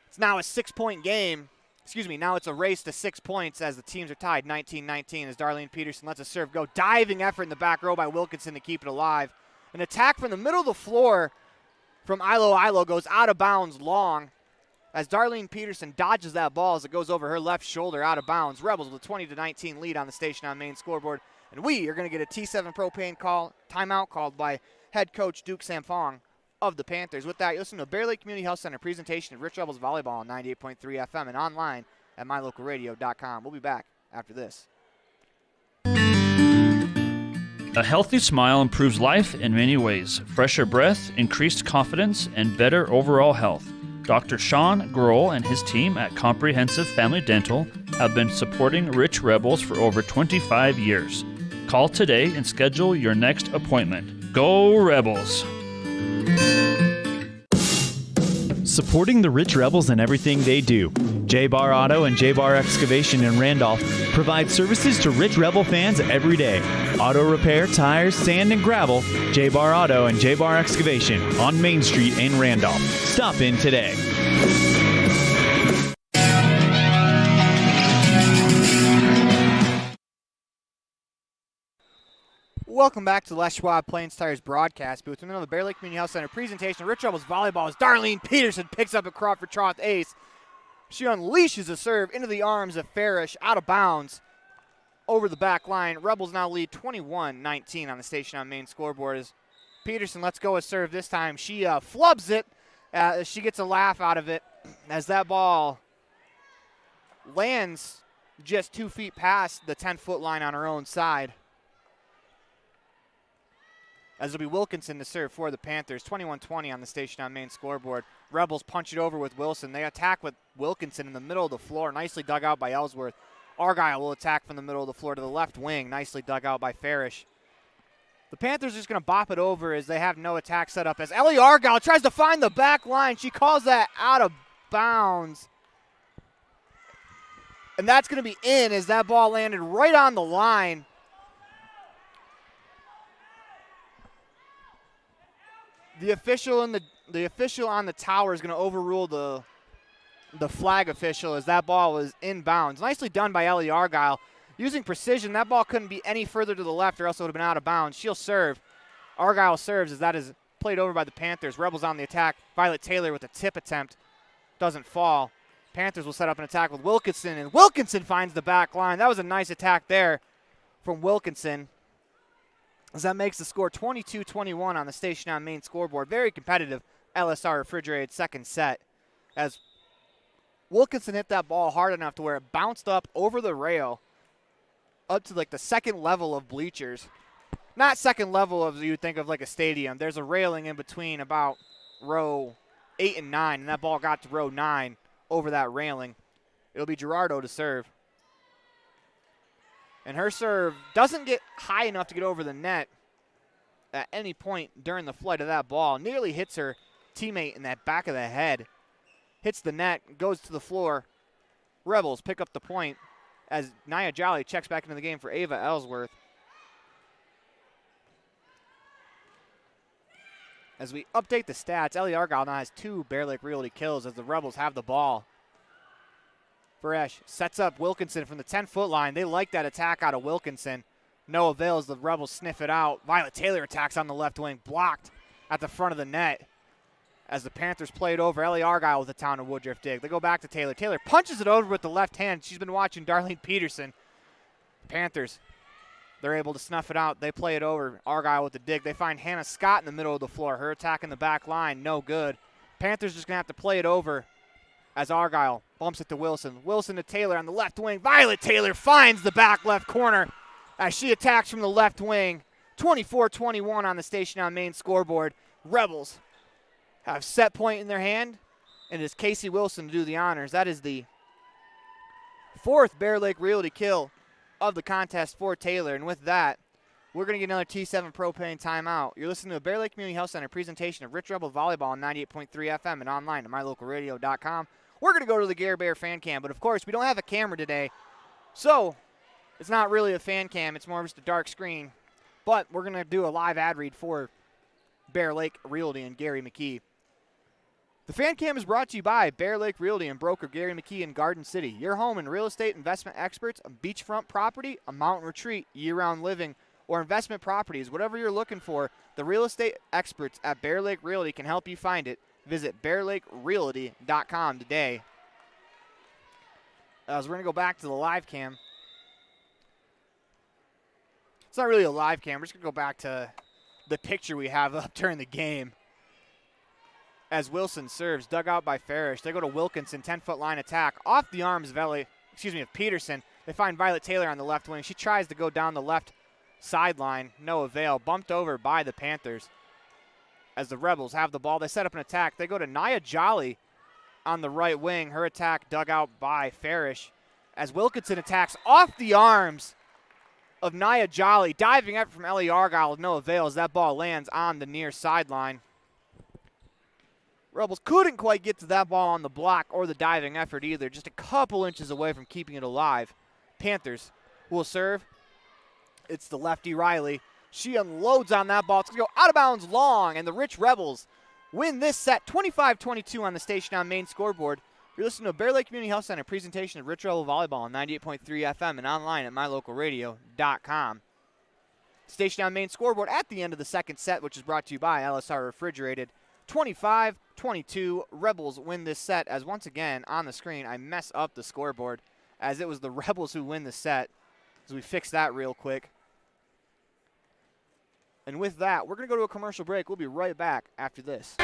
It's now a 6-point game. Now it's a race to 6 points as the teams are tied 19-19 as Darlene Peterson lets a serve go. Diving effort in the back row by Wilkinson to keep it alive. An attack from the middle of the floor from Ilo goes out of bounds long as Darlene Peterson dodges that ball as it goes over her left shoulder out of bounds. Rebels with a 20-19 lead on the Station on Main scoreboard. And we are going to get a T7 propane timeout called by head coach Duke Samfong of the Panthers. With that, you listen to a Bear Lake Community Health Center presentation of Rich Rebels Volleyball on 98.3 FM and online at mylocalradio.com. We'll be back after this. A healthy smile improves life in many ways. Fresher breath, increased confidence, and better overall health. Dr. Sean Grohl and his team at Comprehensive Family Dental have been supporting Rich Rebels for over 25 years. Call today and schedule your next appointment. Go Rebels! Supporting the Rich Rebels in everything they do. J-Bar Auto and J-Bar Excavation in Randolph provide services to Rich Rebel fans every day. Auto repair, tires, sand, and gravel. J-Bar Auto and J-Bar Excavation on Main Street in Randolph. Stop in today. Welcome back to the Les Schwab Plains Tires broadcast booth. Another Bear Lake Community Health Center presentation. Rich Rebels volleyball as Darlene Peterson picks up a Crawford Troth ace. She unleashes a serve into the arms of Farish, out of bounds, over the back line. Rebels now lead 21-19 on the Station on Main scoreboard as Peterson lets go a serve this time. She flubs it. She gets a laugh out of it as that ball lands just 2 feet past the 10-foot line on her own side. As it'll be Wilkinson to serve for the Panthers. 21-20 on the Station on Main scoreboard. Rebels punch it over with Wilson. They attack with Wilkinson in the middle of the floor. Nicely dug out by Ellsworth. Argyle will attack from the middle of the floor to the left wing. Nicely dug out by Farish. The Panthers are just going to bop it over as they have no attack set up. As Ellie Argyle tries to find the back line. She calls that out of bounds. And that's going to be in as that ball landed right on the line. The official on the tower is going to overrule the flag official as that ball was inbounds. Nicely done by Ellie Argyle. Using precision, that ball couldn't be any further to the left or else it would have been out of bounds. She'll serve. Argyle serves as that is played over by the Panthers. Rebels on the attack. Violet Taylor with a tip attempt. Doesn't fall. Panthers will set up an attack with Wilkinson, and Wilkinson finds the back line. That was a nice attack there from Wilkinson, as that makes the score 22-21 on the Station on Main scoreboard. Very competitive LSR refrigerated second set, as Wilkinson hit that ball hard enough to where it bounced up over the rail up to like the second level of bleachers. Not second level of you think of like a stadium. There's a railing in between about row 8 and 9, and that ball got to row 9 over that railing. It'll be Gerardo to serve. And her serve doesn't get high enough to get over the net at any point during the flight of that ball. Nearly hits her teammate in that back of the head. Hits the net, goes to the floor. Rebels pick up the point as Nia Jolly checks back into the game for Ava Ellsworth. As we update the stats, Ellie Argyle now has 2 Bear Lake Realty kills as the Rebels have the ball. Faresh sets up Wilkinson from the 10-foot line. They like that attack out of Wilkinson. No avail as the Rebels sniff it out. Violet Taylor attacks on the left wing, blocked at the front of the net as the Panthers play it over. Ellie Argyle with the Town of Woodruff dig. They go back to Taylor. Taylor punches it over with the left hand. She's been watching Darlene Peterson. Panthers, they're able to snuff it out. They play it over. Argyle with the dig. They find Hannah Scott in the middle of the floor. Her attack in the back line, no good. Panthers just going to have to play it over as Argyle bumps it to Wilson. Wilson to Taylor on the left wing. Violet Taylor finds the back left corner as she attacks from the left wing. 24-21 on the Station on Main scoreboard. Rebels have set point in their hand, and it's Casey Wilson to do the honors. That is the 4th Bear Lake Realty kill of the contest for Taylor. And with that, we're going to get another T7 propane timeout. You're listening to the Bear Lake Community Health Center presentation of Rich Rebel Volleyball on 98.3 FM and online at mylocalradio.com. We're going to go to the Gare Bear fan cam, but of course we don't have a camera today, so it's not really a fan cam. It's more just a dark screen. But we're going to do a live ad read for Bear Lake Realty and Gary McKee. The fan cam is brought to you by Bear Lake Realty and broker Gary McKee in Garden City. Your home and real estate investment experts, a beachfront property, a mountain retreat, year-round living, or investment properties. Whatever you're looking for, the real estate experts at Bear Lake Realty can help you find it. Visit bearlakerealty.com today. As we're going to go back to the live cam. It's not really a live cam. We're just going to go back to the picture we have up during the game. As Wilson serves, dug out by Farish. They go to Wilkinson, 10-foot line attack. Off the arms of Peterson. They find Violet Taylor on the left wing. She tries to go down the left sideline. No avail. Bumped over by the Panthers. As the Rebels have the ball, they set up an attack. They go to Nia Jolly on the right wing. Her attack dug out by Farish. As Wilkinson attacks off the arms of Nia Jolly. Diving effort from Ellie Argyle with no avail as that ball lands on the near sideline. Rebels couldn't quite get to that ball on the block or the diving effort either. Just a couple inches away from keeping it alive. Panthers will serve. It's the lefty Riley. She unloads on that ball. It's going to go out of bounds long, and the Rich Rebels win this set 25-22 on the Station on Main scoreboard. You're listening to Bear Lake Community Health Center presentation of Rich Rebel Volleyball on 98.3 FM and online at mylocalradio.com. Station on main scoreboard at the end of the second set, which is brought to you by LSR Refrigerated. 25-22, Rebels win this set, as once again on the screen I mess up the scoreboard as it was the Rebels who win the set. So we fix that real quick. And with that, we're going to go to a commercial break. We'll be right back after this.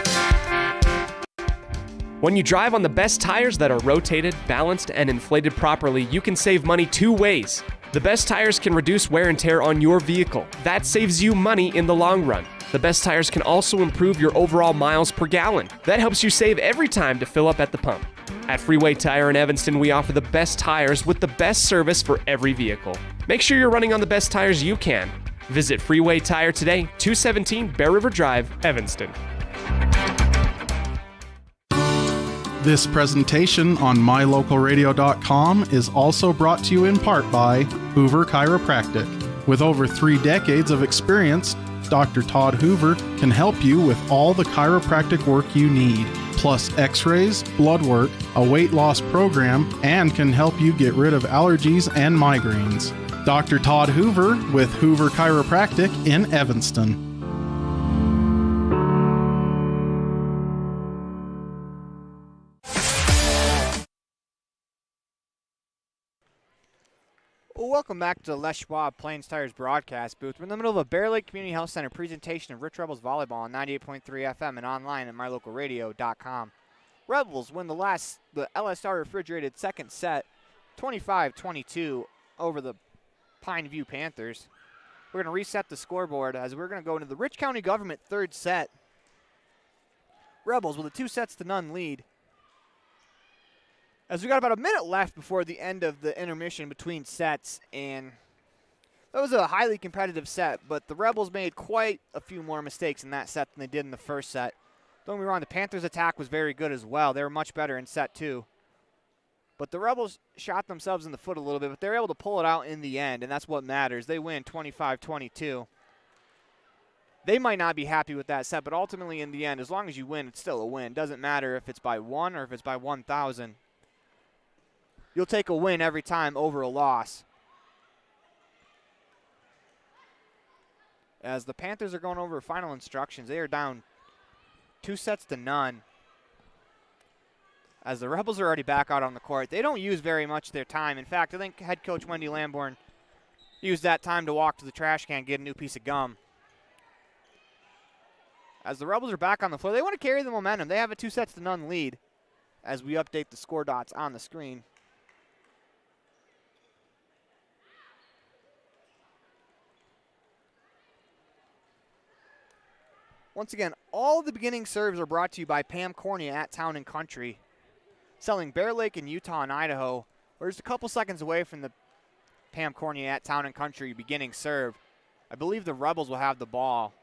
When you drive on the best tires that are rotated, balanced, and inflated properly, you can save money two ways. The best tires can reduce wear and tear on your vehicle. That saves you money in the long run. The best tires can also improve your overall miles per gallon. That helps you save every time to fill up at the pump. At Freeway Tire in Evanston, we offer the best tires with the best service for every vehicle. Make sure you're running on the best tires you can. Visit Freeway Tire today, 217 Bear River Drive, Evanston. This presentation on mylocalradio.com is also brought to you in part by Hoover Chiropractic. With over 3 decades of experience, Dr. Todd Hoover can help you with all the chiropractic work you need, plus x-rays, blood work, a weight loss program, and can help you get rid of allergies and migraines. Dr. Todd Hoover with Hoover Chiropractic in Evanston. Well, welcome back to the Les Schwab Plains Tires broadcast booth. We're in the middle of a Bear Lake Community Health Center presentation of Rich Rebels Volleyball on 98.3 FM and online at mylocalradio.com. Rebels win the LSR Refrigerated second set, 25-22 over the Pine View Panthers. We're going to reset the scoreboard as we're going to go into the Rich County Government third set. Rebels with a 2-0 lead. As we got about a minute left before the end of the intermission between sets, and that was a highly competitive set, but the Rebels made quite a few more mistakes in that set than they did in the first set. Don't get me wrong, the Panthers' attack was very good as well. They were much better in set 2. But the Rebels shot themselves in the foot a little bit, but they were able to pull it out in the end, and that's what matters. They win 25-22. They might not be happy with that set, but ultimately in the end, as long as you win, it's still a win. Doesn't matter if it's by 1 or if it's by 1,000. You'll take a win every time over a loss. As the Panthers are going over final instructions, they are down 2-0. As the Rebels are already back out on the court. They don't use very much of their time. In fact, I think head coach Wendy Lamborn used that time to walk to the trash can and get a new piece of gum. As the Rebels are back on the floor, they want to carry the momentum. They have a 2-0 lead as we update the score dots on the screen. Once again, all the beginning serves are brought to you by Pam Cornea at Town & Country, selling Bear Lake in Utah and Idaho. We're just a couple seconds away from the Pam Cornea at Town & Country beginning serve. I believe the Rebels will have the ball.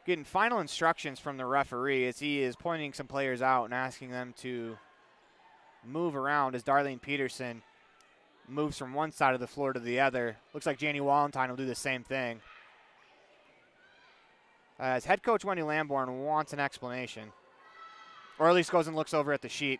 Getting final instructions from the referee as he is pointing some players out and asking them to move around as Darlene Peterson moves from one side of the floor to the other. Looks like Janie Walentine will do the same thing. As head coach Wendy Lamborn wants an explanation, or at least goes and looks over at the sheet.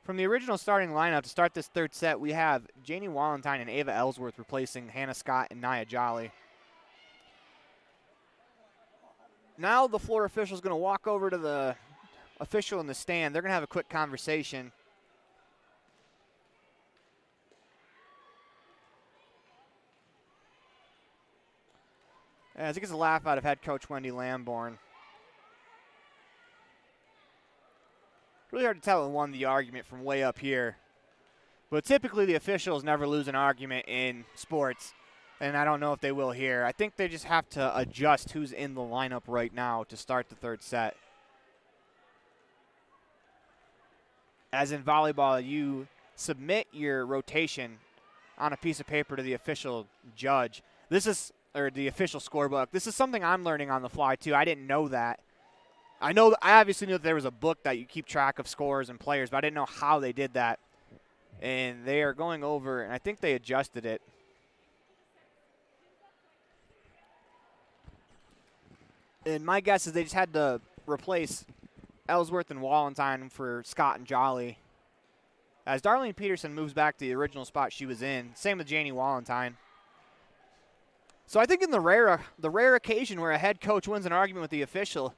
From the original starting lineup to start this third set, we have Janie Walentine and Ava Ellsworth replacing Hannah Scott and Nia Jolly. Now the floor official is going to walk over to the official in the stand. They're going to have a quick conversation. As it gets a laugh out of head coach Wendy Lamborn. Really hard to tell who won the argument from way up here. But typically the officials never lose an argument in sports, and I don't know if they will here. I think they just have to adjust who's in the lineup right now to start the third set. As in volleyball, you submit your rotation on a piece of paper to the official judge. Or the official scorebook. This is something I'm learning on the fly, too. I didn't know that. I obviously knew that there was a book that you keep track of scores and players, but I didn't know how they did that. And they are going over, and I think they adjusted it. And my guess is they just had to replace Ellsworth and Walentine for Scott and Jolly. as Darlene Peterson moves back to the original spot she was in. Same with Janie Wallentyne. So I think in the rare occasion where a head coach wins an argument with the official,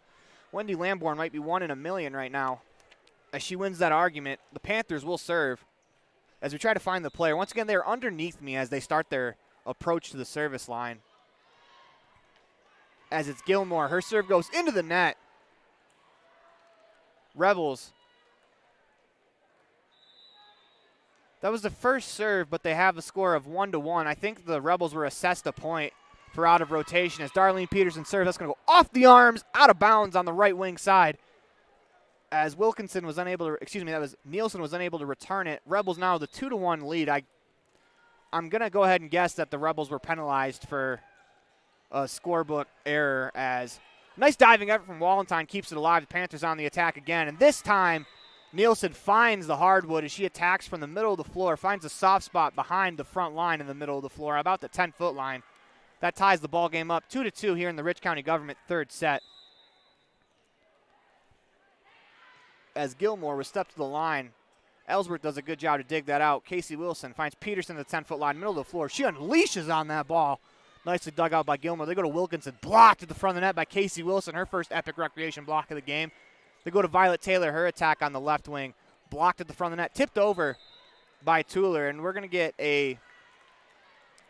Wendy Lamborn might be 1 in a million right now. As she wins that argument, the Panthers will serve as we try to find the player. Once again, they're underneath me as they start their approach to the service line. As it's Gilmore, her serve goes into the net. Rebels. That was the first serve, but they have a score of 1-1. I think the Rebels were assessed a point for out of rotation as Darlene Peterson serves. That's going to go off the arms, out of bounds on the right wing side. As Wilkinson was unable to, Nielsen was unable to return it. Rebels now the 2-1 lead. I'm going to go ahead and guess that the Rebels were penalized for a scorebook error as nice diving effort from Wallentyne keeps it alive. The Panthers on the attack again, and this time Nielsen finds the hardwood as she attacks from the middle of the floor, finds a soft spot behind the front line in the middle of the floor, about the 10-foot line. That ties the ball game up 2-2 here in the Rich County Government third set. As Gilmore was stepped to the line, Ellsworth does a good job to dig that out. Casey Wilson finds Peterson at the 10-foot line, middle of the floor. She unleashes on that ball. Nicely dug out by Gilmore. They go to Wilkinson, blocked at the front of the net by Casey Wilson, her first Epic Recreation block of the game. They go to Violet Taylor, her attack on the left wing, blocked at the front of the net, tipped over by Tueller, and we're going to get a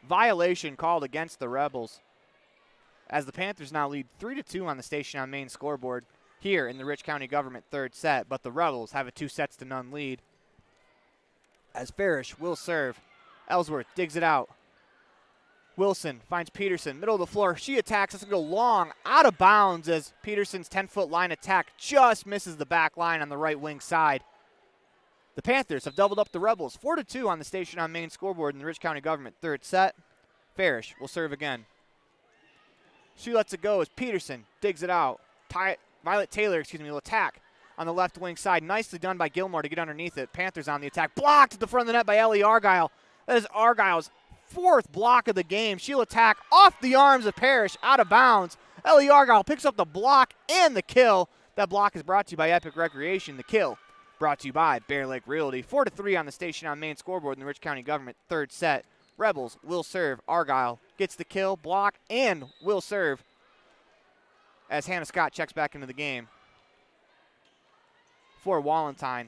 violation called against the Rebels as the Panthers now lead 3-2 on the Station on Main scoreboard here in the Rich County Government third set, but the Rebels have a 2-0 lead as Farish will serve. Ellsworth digs it out. Wilson finds Peterson, middle of the floor. She attacks. It's going to go long, out of bounds as Peterson's 10-foot line attack just misses the back line on the right wing side. The Panthers have doubled up the Rebels, 4-2 on the Station on Main scoreboard in the Rich County Government third set. Farish will serve again. She lets it go as Peterson digs it out. Violet Taylor, will attack on the left wing side. Nicely done by Gilmore to get underneath it. Panthers on the attack. Blocked at the front of the net by Ellie Argyle. That is Argyle's fourth block of the game. She'll attack off the arms of Parrish, out of bounds. Ellie Argyle picks up the block and the kill. That block is brought to you by Epic Recreation. The kill brought to you by Bear Lake Realty. 4-3 on the Station on Main scoreboard in the Rich County Government third set. Rebels will serve. Argyle gets the kill, block, and will serve as Hannah Scott checks back into the game for Wallentyne.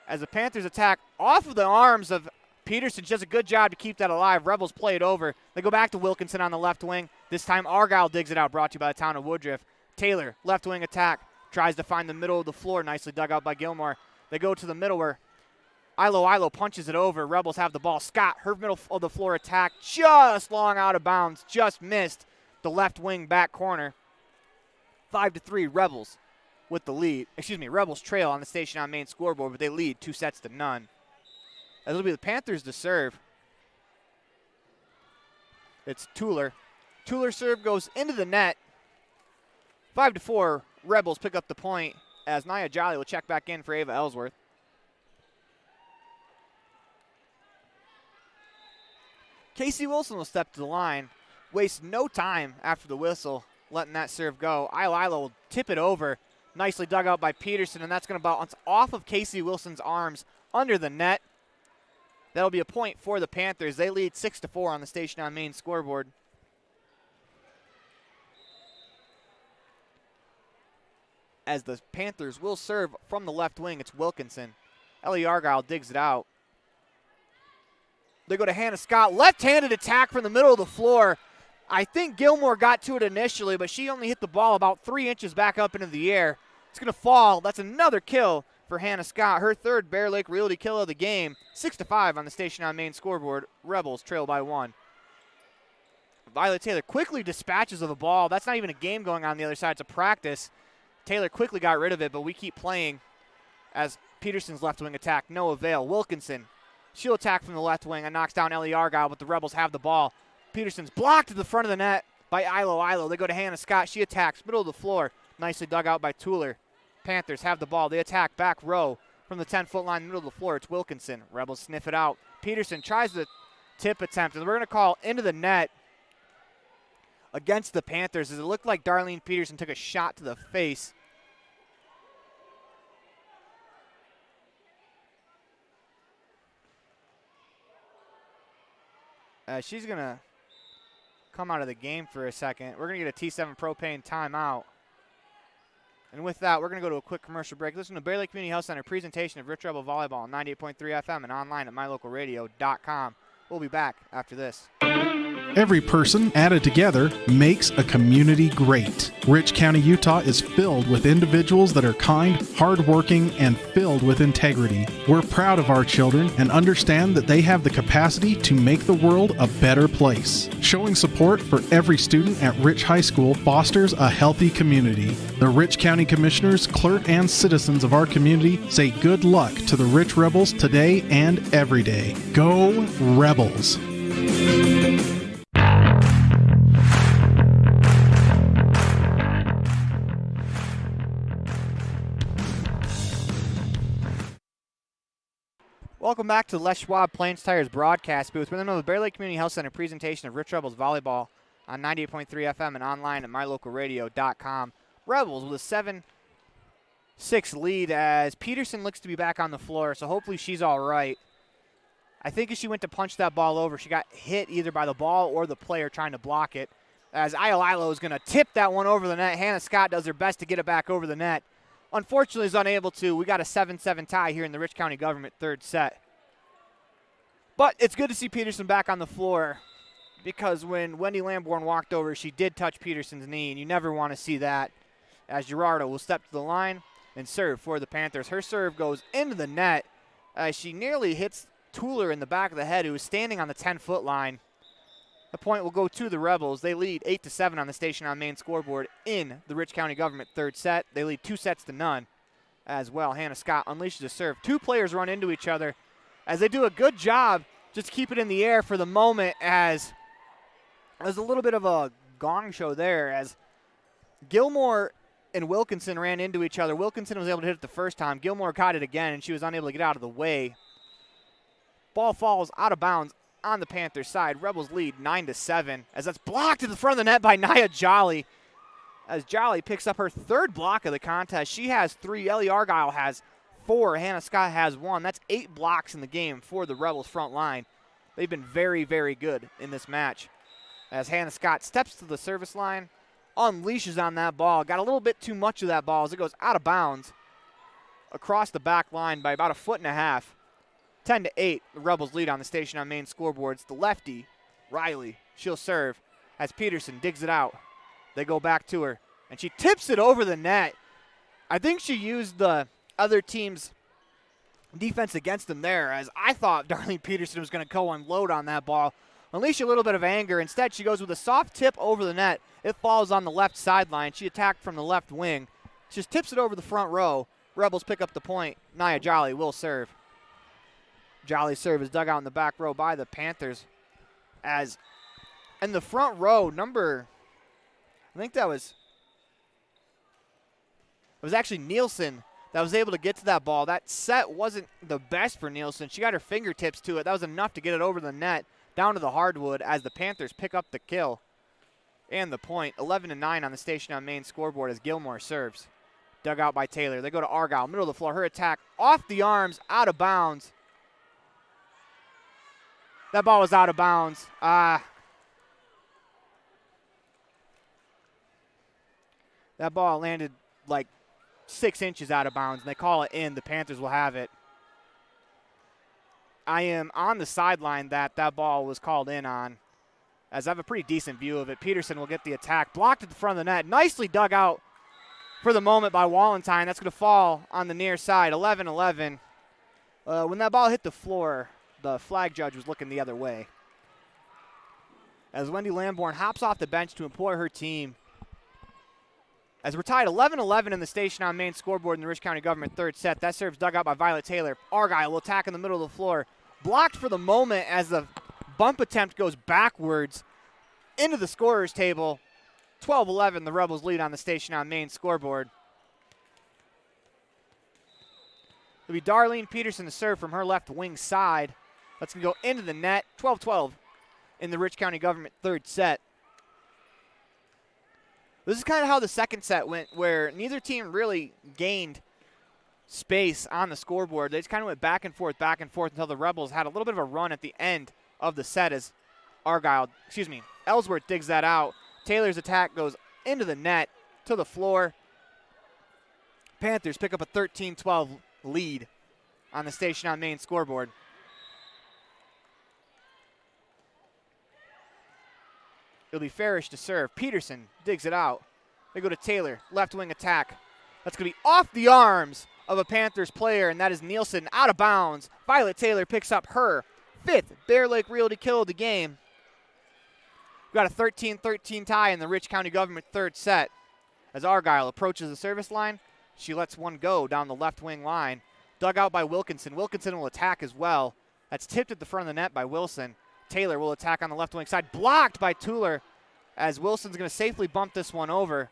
As the Panthers attack off of the arms of Peterson, does a good job to keep that alive. Rebels play it over. They go back to Wilkinson on the left wing. This time Argyle digs it out, brought to you by the town of Woodruff. Taylor, left wing attack, tries to find the middle of the floor. Nicely dug out by Gilmore. They go to the middle where Ilo punches it over. Rebels have the ball. Scott, her middle of the floor attack, just long out of bounds, just missed the left wing back corner. 5-3, Rebels with the lead. Rebels trail on the Station on Main scoreboard, but they lead 2-0. It'll be the Panthers to serve. It's Tueller. Tueller's serve goes into the net. 5-4, Rebels pick up the point as Nia Jolly will check back in for Ava Ellsworth. Casey Wilson will step to the line, waste no time after the whistle, letting that serve go. Ilo will tip it over. Nicely dug out by Peterson, and that's going to bounce off of Casey Wilson's arms under the net. That'll be a point for the Panthers. They lead 6-4 on the Station on Main scoreboard. As the Panthers will serve from the left wing, it's Wilkinson. Ellie Argyle digs it out. They go to Hannah Scott. Left-handed attack from the middle of the floor. I think Gilmore got to it initially, but she only hit the ball about 3 inches back up into the air. It's going to fall. That's another kill for Hannah Scott. Her third Bear Lake Realty kill of the game. 6-5 on the Station on Main scoreboard. Rebels trail by 1. Violet Taylor quickly dispatches of the ball. That's not even a game going on the other side. It's a practice. Taylor quickly got rid of it, but we keep playing as Peterson's left wing attack. No avail. Wilkinson, she'll attack from the left wing and knocks down Ellie Argyle, but the Rebels have the ball. Peterson's blocked to the front of the net by Ilo. They go to Hannah Scott. She attacks middle of the floor. Nicely dug out by Tueller. Panthers have the ball. They attack back row from the 10-foot line, middle of the floor. It's Wilkinson. Rebels sniff it out. Peterson tries the tip attempt, and we're going to call into the net against the Panthers as it looked like Darlene Peterson took a shot to the face. She's going to come out of the game for a second. We're going to get a T7 Propane timeout. And with that, we're going to go to a quick commercial break. Listen to Bear Lake Community Health Center presentation of Rich Rebel Volleyball on 98.3 FM and online at mylocalradio.com. We'll be back after this. Every person added together makes a community great. Rich County, Utah is filled with individuals that are kind, hardworking, and filled with integrity. We're proud of our children and understand that they have the capacity to make the world a better place. Showing support for every student at Rich High School fosters a healthy community. The Rich County Commissioners, clerk, and citizens of our community say good luck to the Rich Rebels today and every day. Go Rebels! Welcome back to the Les Schwab Plains Tires broadcast booth. We're in the Bear Lake Community Health Center presentation of Rich Rebels Volleyball on 98.3 FM and online at mylocalradio.com. Rebels with a 7-6 lead as Peterson looks to be back on the floor, so hopefully she's all right. I think as she went to punch that ball over, she got hit either by the ball or the player trying to block it. As Iolilo is going to tip that one over the net. Hannah Scott does her best to get it back over the net. Unfortunately, is unable to. We got a 7-7 tie here in the Rich County Government third set. But it's good to see Peterson back on the floor because when Wendy Lamborn walked over, she did touch Peterson's knee, and you never want to see that. As Gerardo will step to the line and serve for the Panthers. Her serve goes into the net as she nearly hits Tueller in the back of the head, who is standing on the 10-foot line. The point will go to the Rebels. They lead 8-7 on the station on main scoreboard in the Rich County Government third set. They lead 2-0 as well. Hannah Scott unleashes a serve. Two players run into each other as they do a good job just to keep it in the air for the moment, as there's a little bit of a gong show there as Gilmore and Wilkinson ran into each other. Wilkinson was able to hit it the first time. Gilmore caught it again, and she was unable to get out of the way. Ball falls out of bounds on the Panthers side. Rebels lead 9-7 as that's blocked to the front of the net by Nia Jolly. As Jolly picks up her third block of the contest. She has 3. Ellie Argyle has 4. Hannah Scott has 1. That's 8 blocks in the game for the Rebels front line. They've been very, very good in this match. As Hannah Scott steps to the service line, unleashes on that ball. Got a little bit too much of that ball as it goes out of bounds across the back line by about 1.5 feet. 10-8, the Rebels lead on the station on main scoreboards. The lefty, Riley, she'll serve as Peterson digs it out. They go back to her, and she tips it over the net. I think she used the other team's defense against them there, as I thought Darlene Peterson was going to go unload on that ball. Unleash a little bit of anger. Instead, she goes with a soft tip over the net. It falls on the left sideline. She attacked from the left wing. She just tips it over the front row. Rebels pick up the point. Nia Jolly will serve. Jolly's serve is dug out in the back row by the Panthers. As in the front row, I think it was actually Nielsen that was able to get to that ball. That set wasn't the best for Nielsen. She got her fingertips to it. That was enough to get it over the net, down to the hardwood as the Panthers pick up the kill and the point. 11-9 on the station on main scoreboard as Gilmore serves. Dug out by Taylor. They go to Argyle, middle of the floor. Her attack off the arms, out of bounds. That ball was out of bounds. That ball landed like 6 inches out of bounds, and they call it in. The Panthers will have it. I am on the sideline that ball was called in on, as I have a pretty decent view of it. Peterson will get the attack. Blocked at the front of the net. Nicely dug out for the moment by Wallenstein. That's going to fall on the near side. 11-11. When that ball hit the floor, the flag judge was looking the other way. As Wendy Lamborn hops off the bench to employ her team. As we're tied 11-11 in the station on main scoreboard in the Rich County Government third set. That serve's dug out by Violet Taylor. Argyle will attack in the middle of the floor. Blocked for the moment as the bump attempt goes backwards into the scorer's table. 12-11, the Rebels lead on the station on main scoreboard. It'll be Darlene Peterson to serve from her left wing side. That's going to go into the net. 12-12 in the Rich County Government third set. This is kind of how the second set went, where neither team really gained space on the scoreboard. They just kind of went back and forth until the Rebels had a little bit of a run at the end of the set as Ellsworth digs that out. Taylor's attack goes into the net, to the floor. Panthers pick up a 13-12 lead on the Station on Main scoreboard. It'll be Farish to serve. Peterson digs it out. They go to Taylor, left wing attack. That's going to be off the arms of a Panthers player, and that is Nielsen out of bounds. Violet Taylor picks up her 5th Bear Lake Realty kill of the game. We've got a 13-13 tie in the Rich County Government third set. As Argyle approaches the service line, she lets one go down the left wing line. Dug out by Wilkinson. Wilkinson will attack as well. That's tipped at the front of the net by Wilson. Taylor will attack on the left wing side. Blocked by Tuller as Wilson's going to safely bump this one over.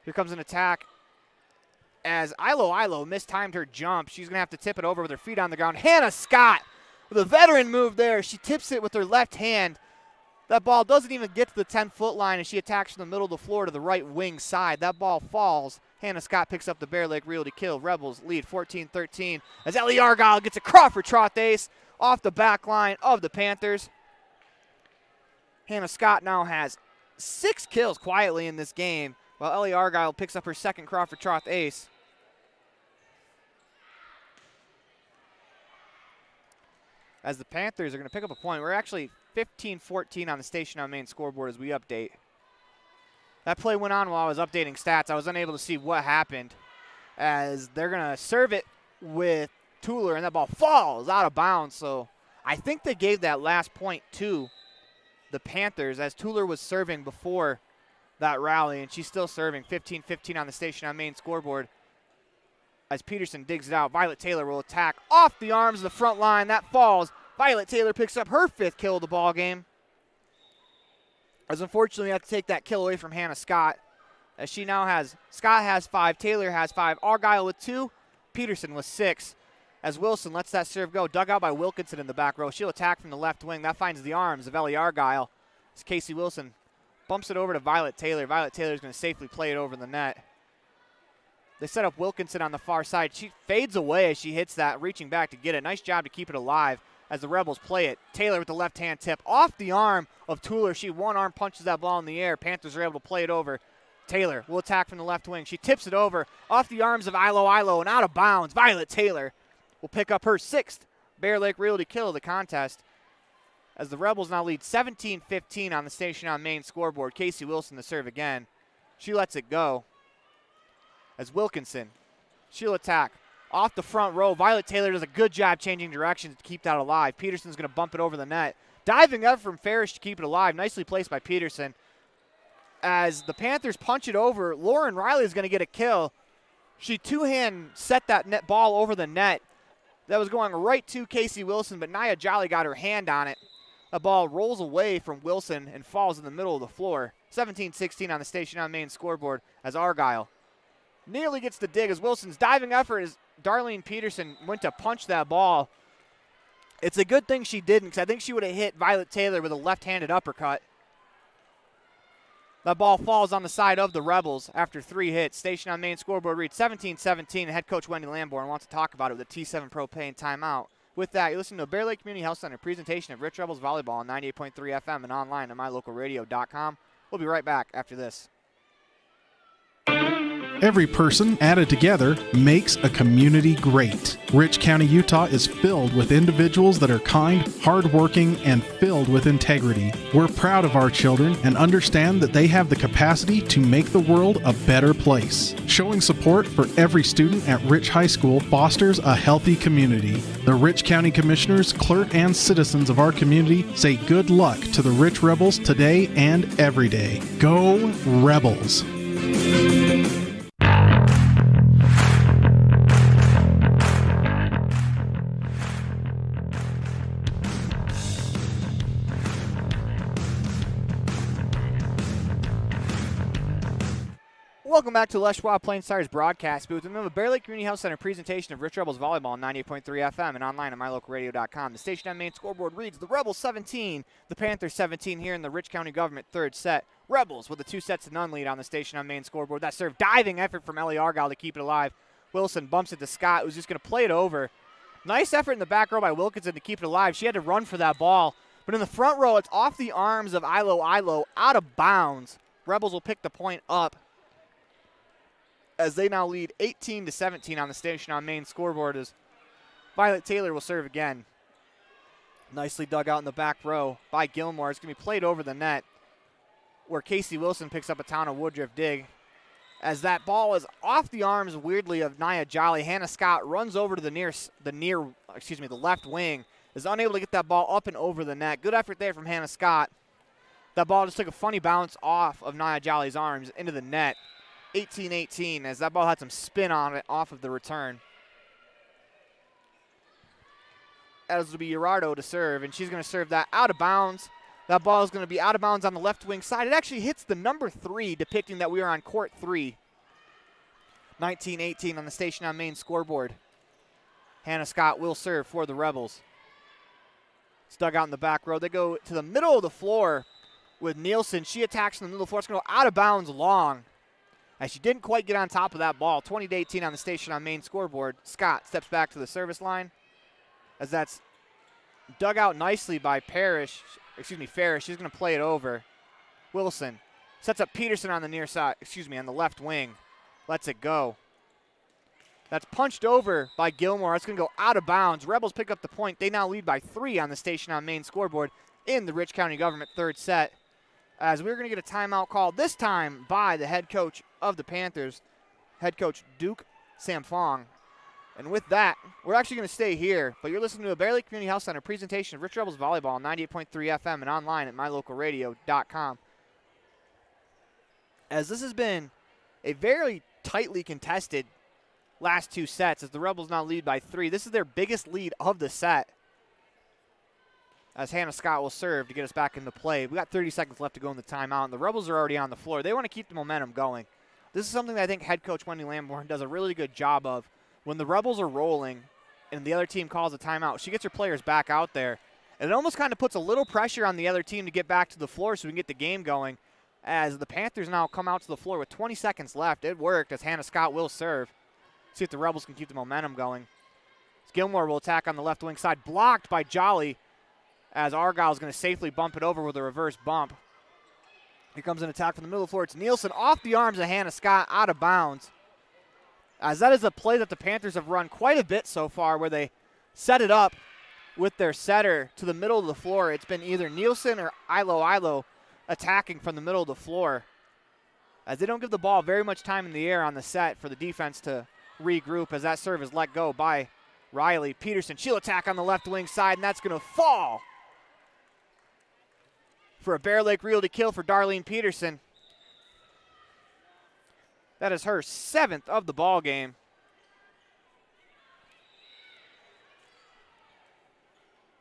Here comes an attack as Ilo mistimed her jump. She's going to have to tip it over with her feet on the ground. Hannah Scott with a veteran move there. She tips it with her left hand. That ball doesn't even get to the 10-foot line as she attacks from the middle of the floor to the right wing side. That ball falls. Hannah Scott picks up the Bear Lake Realty kill. Rebels lead 14-13 as Ellie Argyle gets a Crawford Troth ace off the back line of the Panthers. Hannah Scott now has 6 kills quietly in this game, while Ellie Argyle picks up her second Crawford Troth ace. As the Panthers are going to pick up a point. We're actually 15-14 on the Station on Main scoreboard as we update. That play went on while I was updating stats. I was unable to see what happened as they're going to serve it with Tuller, and that ball falls out of bounds. So I think they gave that last point to the Panthers as Tuller was serving before that rally, and she's still serving. 15-15 on the Station on Main scoreboard as Peterson digs it out. Violet Taylor will attack off the arms of the front line. That falls. Violet Taylor picks up her 5th kill of the ball game. As unfortunately, we have to take that kill away from Hannah Scott, as she now has, Scott has 5, Taylor has 5, Argyle with 2, Peterson with 6. As Wilson lets that serve go, dug out by Wilkinson in the back row. She'll attack from the left wing. That finds the arms of Ellie Argyle as Casey Wilson bumps it over to Violet Taylor. Violet Taylor is going to safely play it over the net. They set up Wilkinson on the far side. She fades away as she hits that, reaching back to get it. Nice job to keep it alive as the Rebels play it. Taylor with the left-hand tip off the arm of Tuller. She one-arm punches that ball in the air. Panthers are able to play it over. Taylor will attack from the left wing. She tips it over off the arms of Ilo and out of bounds. Violet Taylor will pick up her 6th Bear Lake Realty kill of the contest as the Rebels now lead 17-15 on the Station on Main scoreboard. Casey Wilson to serve again. She lets it go as Wilkinson, she'll attack off the front row. Violet Taylor does a good job changing directions to keep that alive. Peterson's going to bump it over the net. Diving up from Farish to keep it alive. Nicely placed by Peterson. As the Panthers punch it over, Lauren Riley is going to get a kill. She two-hand set that net ball over the net. That was going right to Casey Wilson, but Nia Jolly got her hand on it. The ball rolls away from Wilson and falls in the middle of the floor. 17-16 on the Station on Main scoreboard as Argyle nearly gets the dig as Wilson's diving effort as Darlene Peterson went to punch that ball. It's a good thing she didn't, because I think she would have hit Violet Taylor with a left-handed uppercut. That ball falls on the side of the Rebels after 3 hits. Station on Main scoreboard reads 17-17. Head coach Wendy Lamborn wants to talk about it with a T7 Propane timeout. With that, you're listening to Bear Lake Community Health Center presentation of Rich Rebels Volleyball on 98.3 FM and online at mylocalradio.com. We'll be right back after this. Every person added together makes a community great. Rich County, Utah is filled with individuals that are kind, hardworking, and filled with integrity. We're proud of our children and understand that they have the capacity to make the world a better place. Showing support for every student at Rich High School fosters a healthy community. The Rich County Commissioners, clerk, and citizens of our community say good luck to the Rich Rebels today and every day. Go Rebels! Welcome back to Les Schwab Plains Tires broadcast booth. Remember, Bear Lake Community Health Center presentation of Rich Rebels Volleyball on 98.3 FM and online at mylocalradio.com. The Station on Main scoreboard reads the Rebels 17, the Panthers 17 here in the Rich County Government third set. Rebels with a 2-0 lead on the Station on Main scoreboard. That serve diving effort from Ellie Argyle to keep it alive. Wilson bumps it to Scott, who's just going to play it over. Nice effort in the back row by Wilkinson to keep it alive. She had to run for that ball, But in the front row, it's off the arms of Ilo, out of bounds. Rebels will pick the point up as they now lead 18-17 on the station on main scoreboard as Violet Taylor will serve again. Nicely dug out in the back row by Gilmore. It's going to be played over the net where Casey Wilson picks up a Town of Woodruff dig. As that ball is off the arms, weirdly, of Nia Jolly. Hannah Scott runs over to the left wing, is unable to get that ball up and over the net. Good effort there from Hannah Scott. That ball just took a funny bounce off of Nia Jolly's arms into the net. 18-18 as that ball had some spin on it off of the return. As will be Gerardo to serve, and she's going to serve that out of bounds. That ball is going to be out of bounds on the left wing side. It actually hits the number 3, depicting that we are on court 3. 19-18 on the station on main scoreboard. Hannah Scott will serve for the Rebels. It's dug out in the back row. They go to the middle of the floor with Nielsen. She attacks in the middle of the floor. It's going to go out of bounds long. As she didn't quite get on top of that ball. 20-18 on the station on main scoreboard. Scott steps back to the service line as that's dug out nicely by Ferris. She's going to play it over. Wilson sets up Peterson on the near side, on the left wing. Lets it go. That's punched over by Gilmore. It's going to go out of bounds. Rebels pick up the point. They now lead by 3 on the station on main scoreboard in the Rich County Government third set. As we're going to get a timeout call, this time by the head coach of the Panthers, head coach Duke Samfong. And with that, we're actually going to stay here, but you're listening to a Bear Lake Community Health Center presentation of Rich Rebels Volleyball on 98.3 FM and online at mylocalradio.com. As this has been a very tightly contested last 2 sets as the Rebels now lead by 3. This is their biggest lead of the set. As Hannah Scott will serve to get us back into play. We got 30 seconds left to go in the timeout, and the Rebels are already on the floor. They want to keep the momentum going. This is something that I think head coach Wendy Lamborn does a really good job of. When the Rebels are rolling and the other team calls a timeout, she gets her players back out there. And it almost kind of puts a little pressure on the other team to get back to the floor so we can get the game going. As the Panthers now come out to the floor with 20 seconds left. It worked as Hannah Scott will serve. See if the Rebels can keep the momentum going. Gilmore will attack on the left wing side, blocked by Jolly, as Argyle's going to safely bump it over with a reverse bump. Here comes an attack from the middle of the floor. It's Nielsen off the arms of Hannah Scott, out of bounds. As that is a play that the Panthers have run quite a bit so far, where they set it up with their setter to the middle of the floor. It's been either Nielsen or Ilo attacking from the middle of the floor, as they don't give the ball very much time in the air on the set for the defense to regroup, as that serve is let go by Riley. Peterson, she'll attack on the left wing side, and that's going to fall for a Bear Lake reel to kill for Darlene Peterson. That is her 7th of the ball game.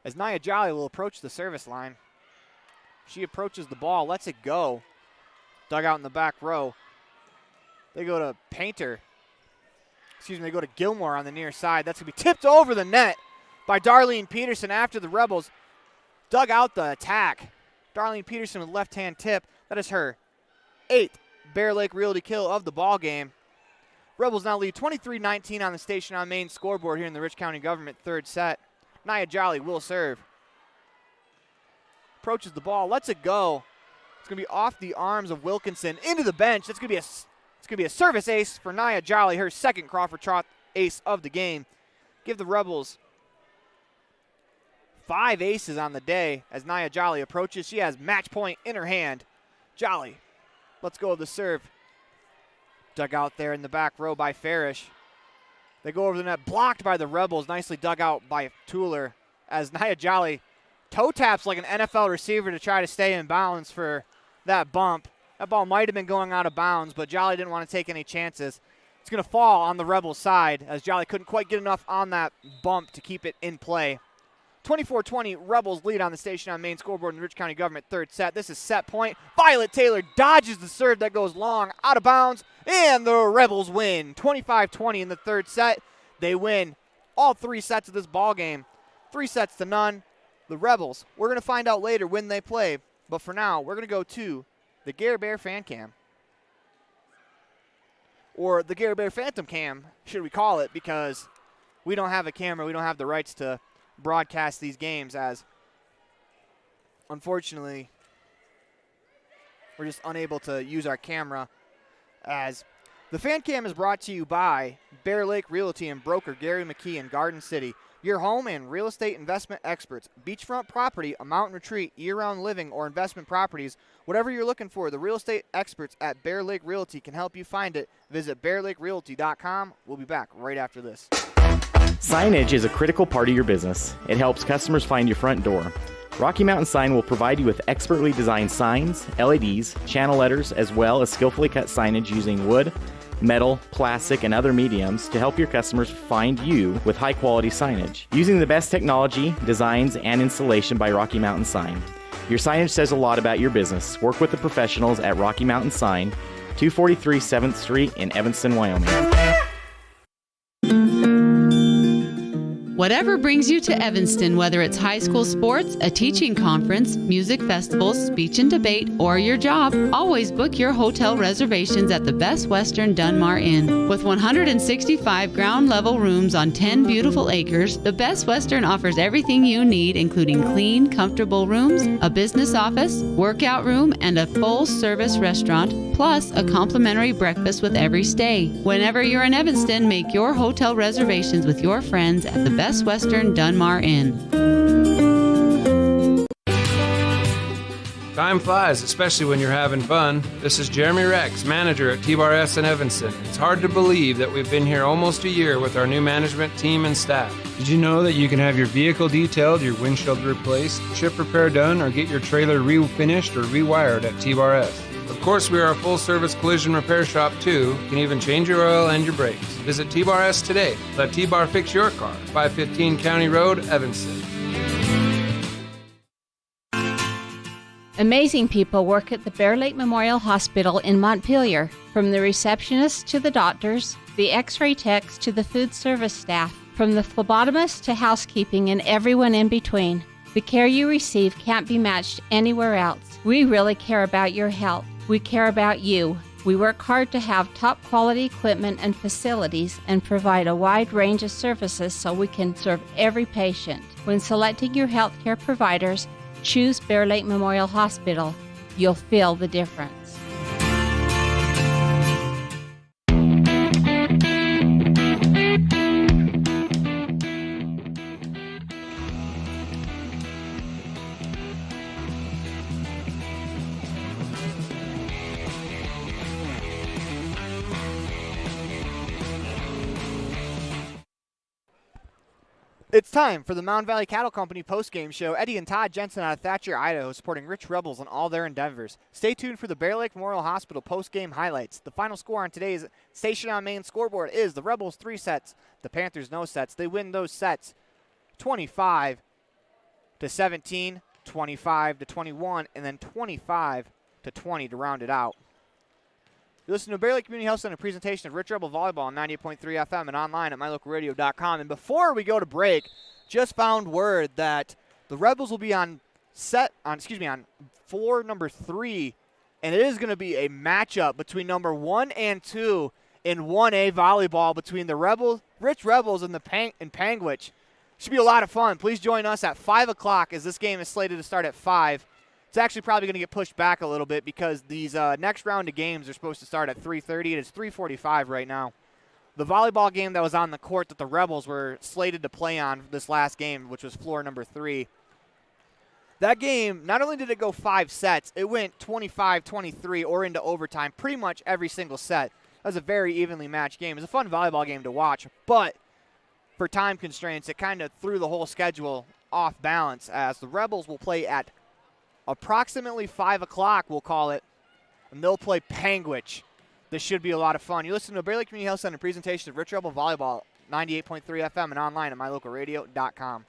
As Nia Jolly will approach the service line. She approaches the ball, lets it go. Dug out in the back row. They go to Painter. They go to Gilmore on the near side. That's going to be tipped over the net by Darlene Peterson after the Rebels dug out the attack. Darlene Peterson with left-hand tip. That is her 8th Bear Lake reel to kill of the ball game. Rebels now lead 23-19 on the station on main scoreboard here in the Rich County Government third set. Nia Jolly will serve. Approaches the ball, lets it go. It's going to be off the arms of Wilkinson into the bench. It's going to be a service ace for Nia Jolly, her 2nd Crawford Trot ace of the game. Give the Rebels 5 aces on the day as Nia Jolly approaches. She has match point in her hand. Jolly, let's go with the serve. Dug out there in the back row by Farish. They go over the net, blocked by the Rebels. Nicely dug out by Tueller as Nia Jolly toe taps like an NFL receiver to try to stay in bounds for that bump. That ball might have been going out of bounds, but Jolly didn't want to take any chances. It's going to fall on the Rebels side as Jolly couldn't quite get enough on that bump to keep it in play. 24-20, Rebels lead on the station on main scoreboard in the Rich County Government third set. This is set point. Violet Taylor dodges the serve that goes long, out of bounds, and the Rebels win. 25-20 in the third set. They win all 3 sets of this ball game. 3-0. The Rebels, we're going to find out later when they play, but for now, we're going to go to the Gare Bear Fan Cam. Or the Gare Bear Phantom Cam, should we call it, because we don't have a camera, we don't have the rights to broadcast these games, as unfortunately, we're just unable to use our camera, as the fan cam is brought to you by Bear Lake Realty and broker Gary McKee in Garden City. Your home and real estate investment experts. Beachfront property, a mountain retreat, year-round living, or investment properties. Whatever you're looking for, the real estate experts at Bear Lake Realty can help you find it. Visit bearlakerealty.com. We'll be back right after this. Signage is a critical part of your business. It helps customers find your front door. Rocky Mountain Sign will provide you with expertly designed signs, LEDs, channel letters, as well as skillfully cut signage using wood, metal, plastic, and other mediums to help your customers find you with high-quality signage. Using the best technology, designs, and installation by Rocky Mountain Sign. Your signage says a lot about your business. Work with the professionals at Rocky Mountain Sign, 243 7th Street in Evanston, Wyoming. Whatever brings you to Evanston, whether it's high school sports, a teaching conference, music festivals, speech and debate, or your job, always book your hotel reservations at the Best Western Dunmar Inn. With 165 ground-level rooms on 10 beautiful acres, the Best Western offers everything you need, including clean, comfortable rooms, a business office, workout room, and a full-service restaurant, plus a complimentary breakfast with every stay. Whenever you're in Evanston, make your hotel reservations with your friends at the Best Western Dunmar Inn. Time flies, especially when you're having fun. This is Jeremy Rex, manager at T-Bar S in Evanston. It's hard to believe that we've been here almost a year with our new management team and staff. Did you know that you can have your vehicle detailed, your windshield replaced, chip repair done, or get your trailer refinished or rewired at T-Bar S? Of course, we are a full-service collision repair shop, too. You can even change your oil and your brakes. Visit T-Bar S today. Let T-Bar fix your car. 515 County Road, Evanston. Amazing people work at the Bear Lake Memorial Hospital in Montpelier. From the receptionists to the doctors, the x-ray techs to the food service staff, from the phlebotomist to housekeeping and everyone in between. The care you receive can't be matched anywhere else. We really care about your health. We care about you. We work hard to have top quality equipment and facilities and provide a wide range of services so we can serve every patient. When selecting your healthcare providers, choose Bear Lake Memorial Hospital. You'll feel the difference. It's time for the Mound Valley Cattle Company postgame show. Eddie and Todd Jensen out of Thatcher, Idaho, supporting Rich Rebels in all their endeavors. Stay tuned for the Bear Lake Memorial Hospital postgame highlights. The final score on today's Station on Main scoreboard is the Rebels 3 sets, the Panthers no sets. They win those sets 25-17, 25-21, and then 25-20 to round it out. You listen to Bear Lake Community Health Center presentation of Rich Rebel Volleyball on 98.3 FM and online at mylocalradio.com. And before we go to break, just found word that the Rebels will be on floor number 3, and it is going to be a matchup between number 1 and 2 in 1A volleyball between the Rich Rebels and Panguitch. Should be a lot of fun. Please join us at 5 o'clock as this game is slated to start at 5. It's actually probably going to get pushed back a little bit because these next round of games are supposed to start at 3:30. It is 3:45 right now. The volleyball game that was on the court that the Rebels were slated to play on this last game, which was floor number 3, that game, not only did it go 5 sets, it went 25-23 or into overtime pretty much every single set. That was a very evenly matched game. It was a fun volleyball game to watch, but for time constraints, it kind of threw the whole schedule off balance as the Rebels will play at approximately 5 o'clock, we'll call it, and they'll play Panguitch. This should be a lot of fun. You listen to Bear Lake Community Health Center presentation of Rich Rebel Volleyball, 98.3 FM and online at mylocalradio.com.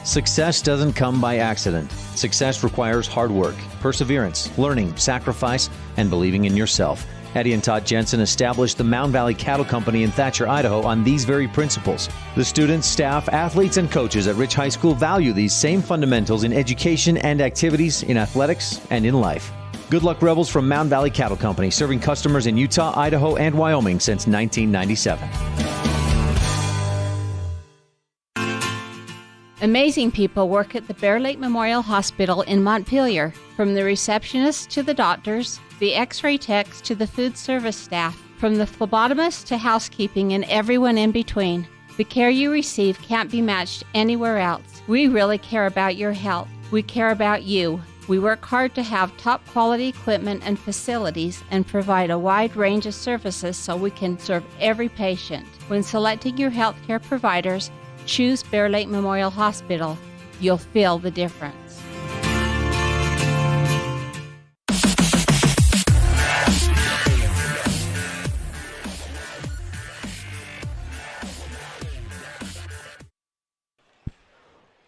Success doesn't come by accident. Success requires hard work, perseverance, learning, sacrifice, and believing in yourself. Eddie and Todd Jensen established the Mound Valley Cattle Company in Thatcher, Idaho on these very principles. The students, staff, athletes, and coaches at Rich High School value these same fundamentals in education and activities, in athletics, and in life. Good luck, Rebels, from Mound Valley Cattle Company, serving customers in Utah, Idaho, and Wyoming since 1997. Amazing people work at the Bear Lake Memorial Hospital in Montpelier, from the receptionists to the doctors, the x-ray techs to the food service staff, from the phlebotomist to housekeeping and everyone in between. The care you receive can't be matched anywhere else. We really care about your health. We care about you. We work hard to have top quality equipment and facilities and provide a wide range of services so we can serve every patient. When selecting your healthcare providers, choose Bear Lake Memorial Hospital. You'll feel the difference.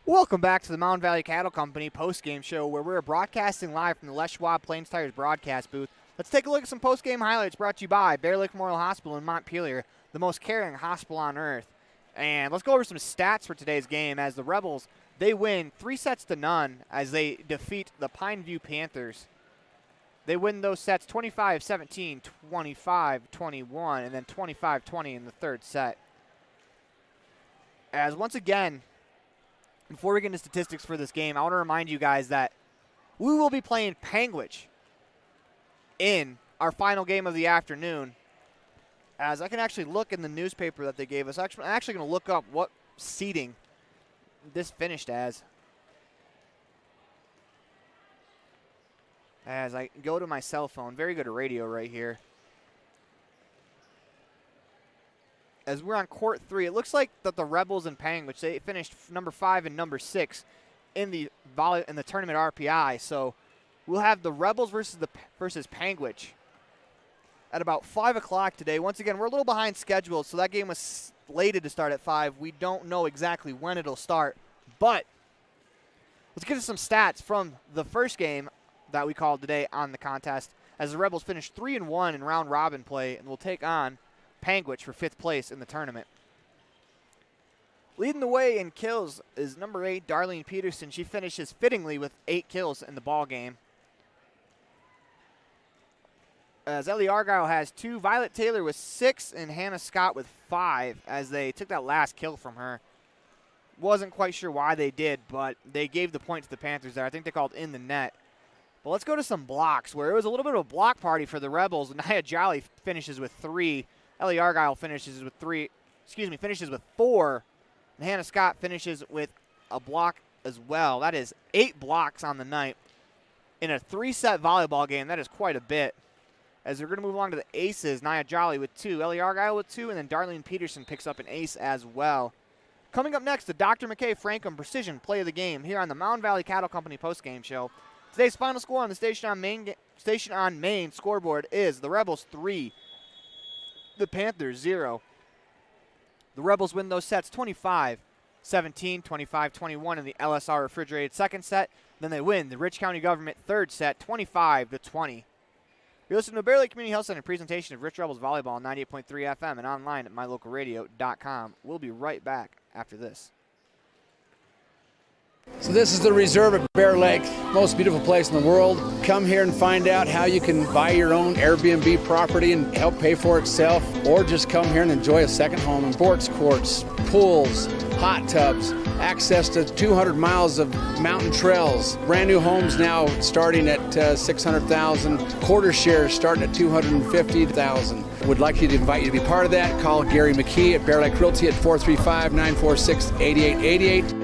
Welcome back to the Mountain Valley Cattle Company post-game show, where we're broadcasting live from the Les Schwab Plains Tires broadcast booth. Let's take a look at some post-game highlights brought to you by Bear Lake Memorial Hospital in Montpelier, the most caring hospital on earth. And let's go over some stats for today's game, as the Rebels, they win 3-0 as they defeat the Pineview Panthers. They win those sets 25-17, 25-21, and then 25-20 in the third set. As once again, before we get into statistics for this game, I want to remind you guys that we will be playing Panguitch in our final game of the afternoon. As I can actually look in the newspaper that they gave us. I'm actually going to look up what seeding this finished as I go to my cell phone. Very good radio right here. As we're on court 3, it looks like that the Rebels and Panguitch, they finished number 5 and number 6 in the tournament RPI. So we'll have the Rebels versus Panguitch at about 5 o'clock today. Once again, we're a little behind schedule, so that game was slated to start at 5. We don't know exactly when it'll start, but let's get to some stats from the first game that we called today on the contest, as the Rebels finished 3-1 in round robin play and will take on Panguitch for 5th place in the tournament. Leading the way in kills is number 8, Darlene Peterson. She finishes fittingly with 8 kills in the ball game. As Ellie Argyle has 2, Violet Taylor with 6, and Hannah Scott with 5, as they took that last kill from her. Wasn't quite sure why they did, but they gave the point to the Panthers there. I think they called in the net. But let's go to some blocks, where it was a little bit of a block party for the Rebels. Nia Jolly finishes with 3. Ellie Argyle finishes with 4. And Hannah Scott finishes with a block as well. That is 8 blocks on the night. In a 3-set volleyball game, that is quite a bit. As we're going to move along to the aces, Nia Jolly with 2, Ellie Argyle with 2, and then Darlene Peterson picks up an ace as well. Coming up next, the Dr. McKay Frankham Precision Play of the Game here on the Mountain Valley Cattle Company postgame show. Today's final score on the Station on Main scoreboard is the Rebels 3, the Panthers 0. The Rebels win those sets 25-17, 25-21 in the LSR refrigerated second set. Then they win the Rich County Government third set 25-20. You're listening to Bear Lake Community Health Center presentation of Rich Rebels Volleyball on 98.3 FM and online at mylocalradio.com. We'll be right back after this. So this is the reserve at Bear Lake, most beautiful place in the world. Come here and find out how you can buy your own Airbnb property and help pay for itself, or just come here and enjoy a second home. Sports courts, pools, hot tubs, access to 200 miles of mountain trails. Brand new homes now starting at $600,000. Quarter shares starting at $250,000. Would like to invite you to be part of that. Call Gary McKee at Bear Lake Realty at 435-946-8888.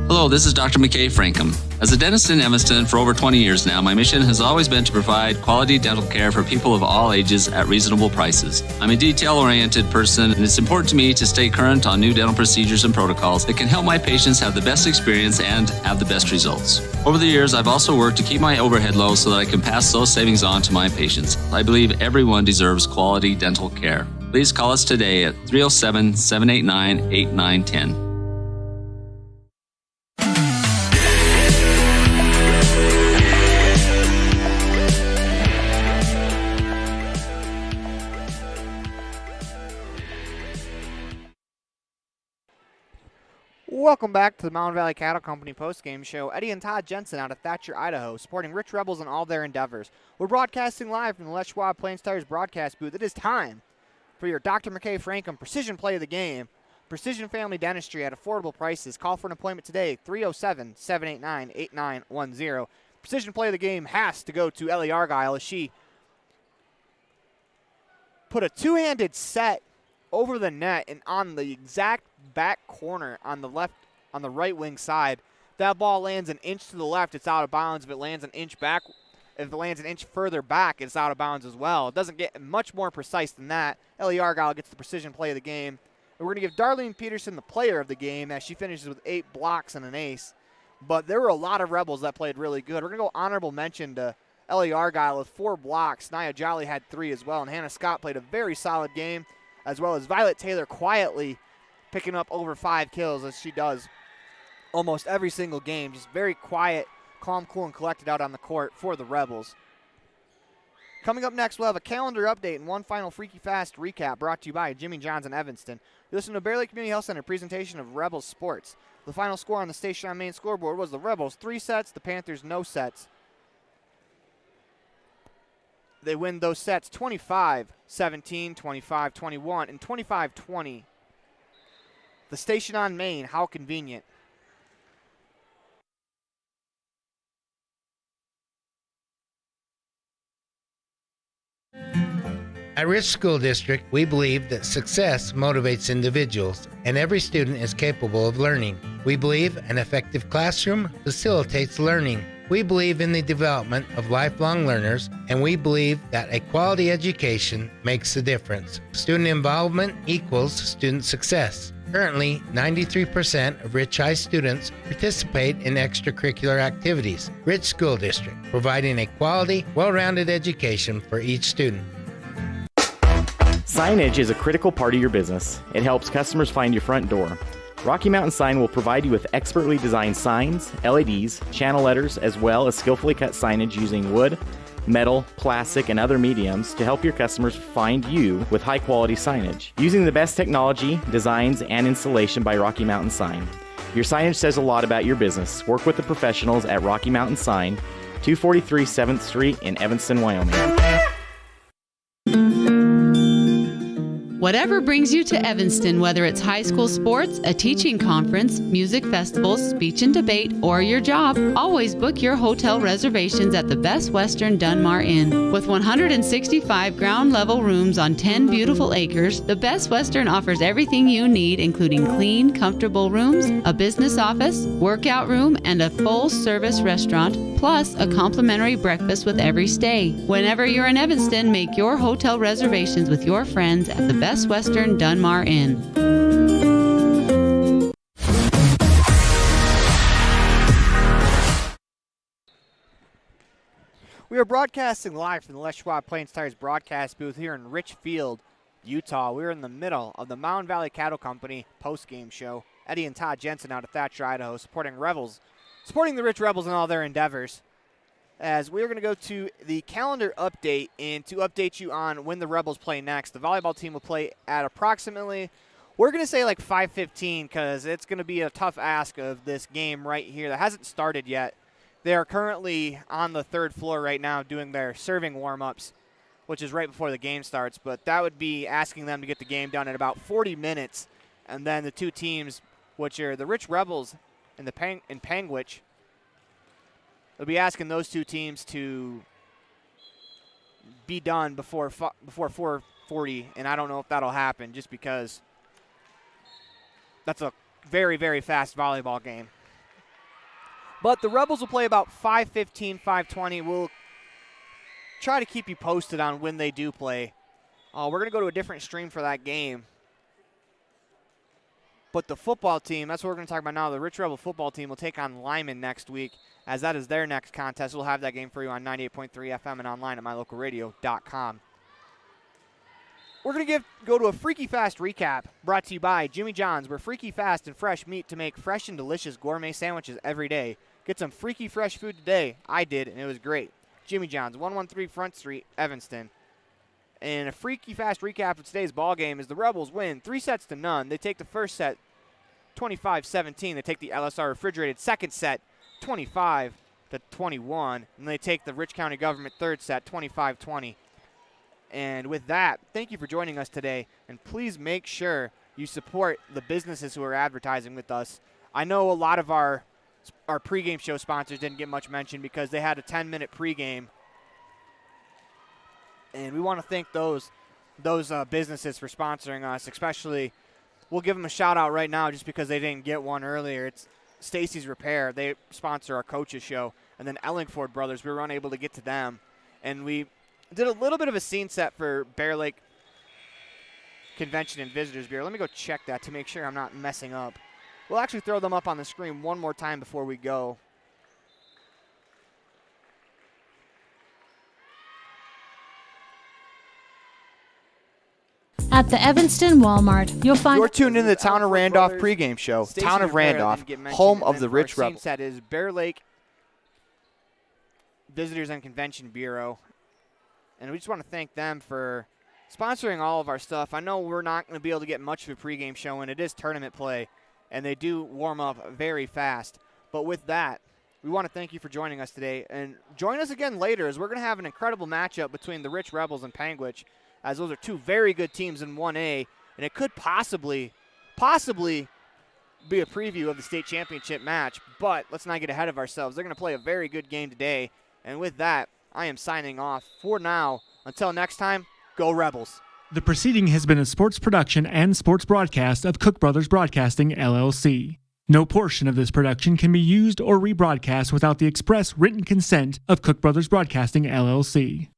Hello, this is Dr. McKay Frankham. As a dentist in Evanston for over 20 years now, my mission has always been to provide quality dental care for people of all ages at reasonable prices. I'm a detail-oriented person, and it's important to me to stay current on new dental procedures and protocols that can help my patients have the best experience and have the best results. Over the years, I've also worked to keep my overhead low so that I can pass those savings on to my patients. I believe everyone deserves quality dental care. Please call us today at 307-789-8910. Welcome back to the Mountain Valley Cattle Company postgame show. Eddie and Todd Jensen out of Thatcher, Idaho, supporting Rich Rebels in all their endeavors. We're broadcasting live from the Les Schwab Plains Tires broadcast booth. It is time for your Dr. McKay Frankham Precision Play of the Game. Precision Family Dentistry at affordable prices. Call for an appointment today, 307-789-8910. Precision play of the game has to go to Ellie Argyle as she put a two-handed set over the net and on the exact back corner on the right wing side. That ball lands an inch to the left, it's out of bounds. If it lands an inch further back, it's out of bounds as well. It doesn't get much more precise than that. Ellie Argyle gets the precision play of the game. And we're going to give Darlene Peterson the player of the game as she finishes with 8 blocks and an ace. But there were a lot of Rebels that played really good. We're going to go honorable mention to Ellie Argyle with 4 blocks. Nia Jolly had 3 as well. And Hannah Scott played a very solid game, as well as Violet Taylor quietly picking up over 5 kills, as she does almost every single game. Just very quiet, calm, cool, and collected out on the court for the Rebels. Coming up next, we'll have a calendar update and one final Freaky Fast recap brought to you by Jimmy John's in Evanston. You listen to Bear Lake Community Health Center presentation of Rebels Sports. The final score on the Station on Main scoreboard was the Rebels 3 sets, the Panthers no sets. They win those sets 25-17, 25-21, and 25-20. The Station on Main, how convenient. At Rich School District, we believe that success motivates individuals, and every student is capable of learning. We believe an effective classroom facilitates learning. We believe in the development of lifelong learners, and we believe that a quality education makes a difference. Student involvement equals student success. Currently, 93% of Rich High students participate in extracurricular activities. Rich School District, providing a quality, well-rounded education for each student. Signage is a critical part of your business. It helps customers find your front door. Rocky Mountain Sign will provide you with expertly designed signs, LEDs, channel letters, as well as skillfully cut signage using wood, metal, plastic, and other mediums to help your customers find you with high-quality signage. Using the best technology, designs, and installation by Rocky Mountain Sign. Your signage says a lot about your business. Work with the professionals at Rocky Mountain Sign, 243 7th Street in Evanston, Wyoming. Whatever brings you to Evanston, whether it's high school sports, a teaching conference, music festivals, speech and debate, or your job, always book your hotel reservations at the Best Western Dunmar Inn. With 165 ground-level rooms on 10 beautiful acres, the Best Western offers everything you need, including clean, comfortable rooms, a business office, workout room, and a full-service restaurant, plus a complimentary breakfast with every stay. Whenever you're in Evanston, make your hotel reservations with your friends at the Best Western Dunmar Inn. We are broadcasting live from the Les Schwab Plains Tires broadcast booth here in Richfield, Utah. We're in the middle of the Mountain Valley Cattle Company post-game show. Eddie and Todd Jensen out of Thatcher, Idaho, supporting the Rich Rebels in all their endeavors. As we're going to go to the calendar update, and to update you on when the Rebels play next. The volleyball team will play at approximately, we're going to say like 5:15, because it's going to be a tough ask of this game right here that hasn't started yet. They are currently on the 3rd floor right now doing their serving warm-ups, which is right before the game starts, but that would be asking them to get the game done in about 40 minutes, and then the two teams, which are the Rich Rebels and Panguitch, they'll be asking those two teams to be done before 4:40, and I don't know if that'll happen just because that's a very, very fast volleyball game. But the Rebels will play about 5:15, 5:20. We'll try to keep you posted on when they do play. We're going to go to a different stream for that game. But the football team, that's what we're going to talk about now. The Rich Rebel football team will take on Lyman next week, as that is their next contest. We'll have that game for you on 98.3 FM and online at mylocalradio.com. We're going to go to a Freaky Fast recap brought to you by Jimmy John's, where freaky fast and fresh meat to make fresh and delicious gourmet sandwiches every day. Get some freaky fresh food today. I did, and it was great. Jimmy John's, 113 Front Street, Evanston. And a Freaky Fast recap of today's ball game is the Rebels win 3-0. They take the first set 25-17. They take the LSR Refrigerated second set 25-21. And they take the Rich County Government third set 25-20. And with that, thank you for joining us today. And please make sure you support the businesses who are advertising with us. I know a lot of our pregame show sponsors didn't get much mention because they had a 10-minute pregame. And we want to thank those businesses for sponsoring us, especially we'll give them a shout-out right now just because they didn't get one earlier. It's Stacy's Repair. They sponsor our coaches show. And then Ellingford Brothers, we were unable to get to them. And we did a little bit of a scene set for Bear Lake Convention and Visitors Bureau. Let me go check that to make sure I'm not messing up. We'll actually throw them up on the screen one more time before we go. At the Evanston Walmart, you'll find... You're tuned into the Town of Randolph pregame show. Town of Randolph, home of the Rich Rebels. That is Bear Lake Visitors and Convention Bureau. And we just want to thank them for sponsoring all of our stuff. I know we're not going to be able to get much of a pregame show, and it is tournament play, and they do warm up very fast. But with that, we want to thank you for joining us today. And join us again later, as we're going to have an incredible matchup between the Rich Rebels and Panguitch, as those are two very good teams in 1A, and it could possibly be a preview of the state championship match. But let's not get ahead of ourselves. They're going to play a very good game today. And with that, I am signing off for now. Until next time, go Rebels. The proceeding has been a sports production and sports broadcast of Cook Brothers Broadcasting, LLC. No portion of this production can be used or rebroadcast without the express written consent of Cook Brothers Broadcasting, LLC.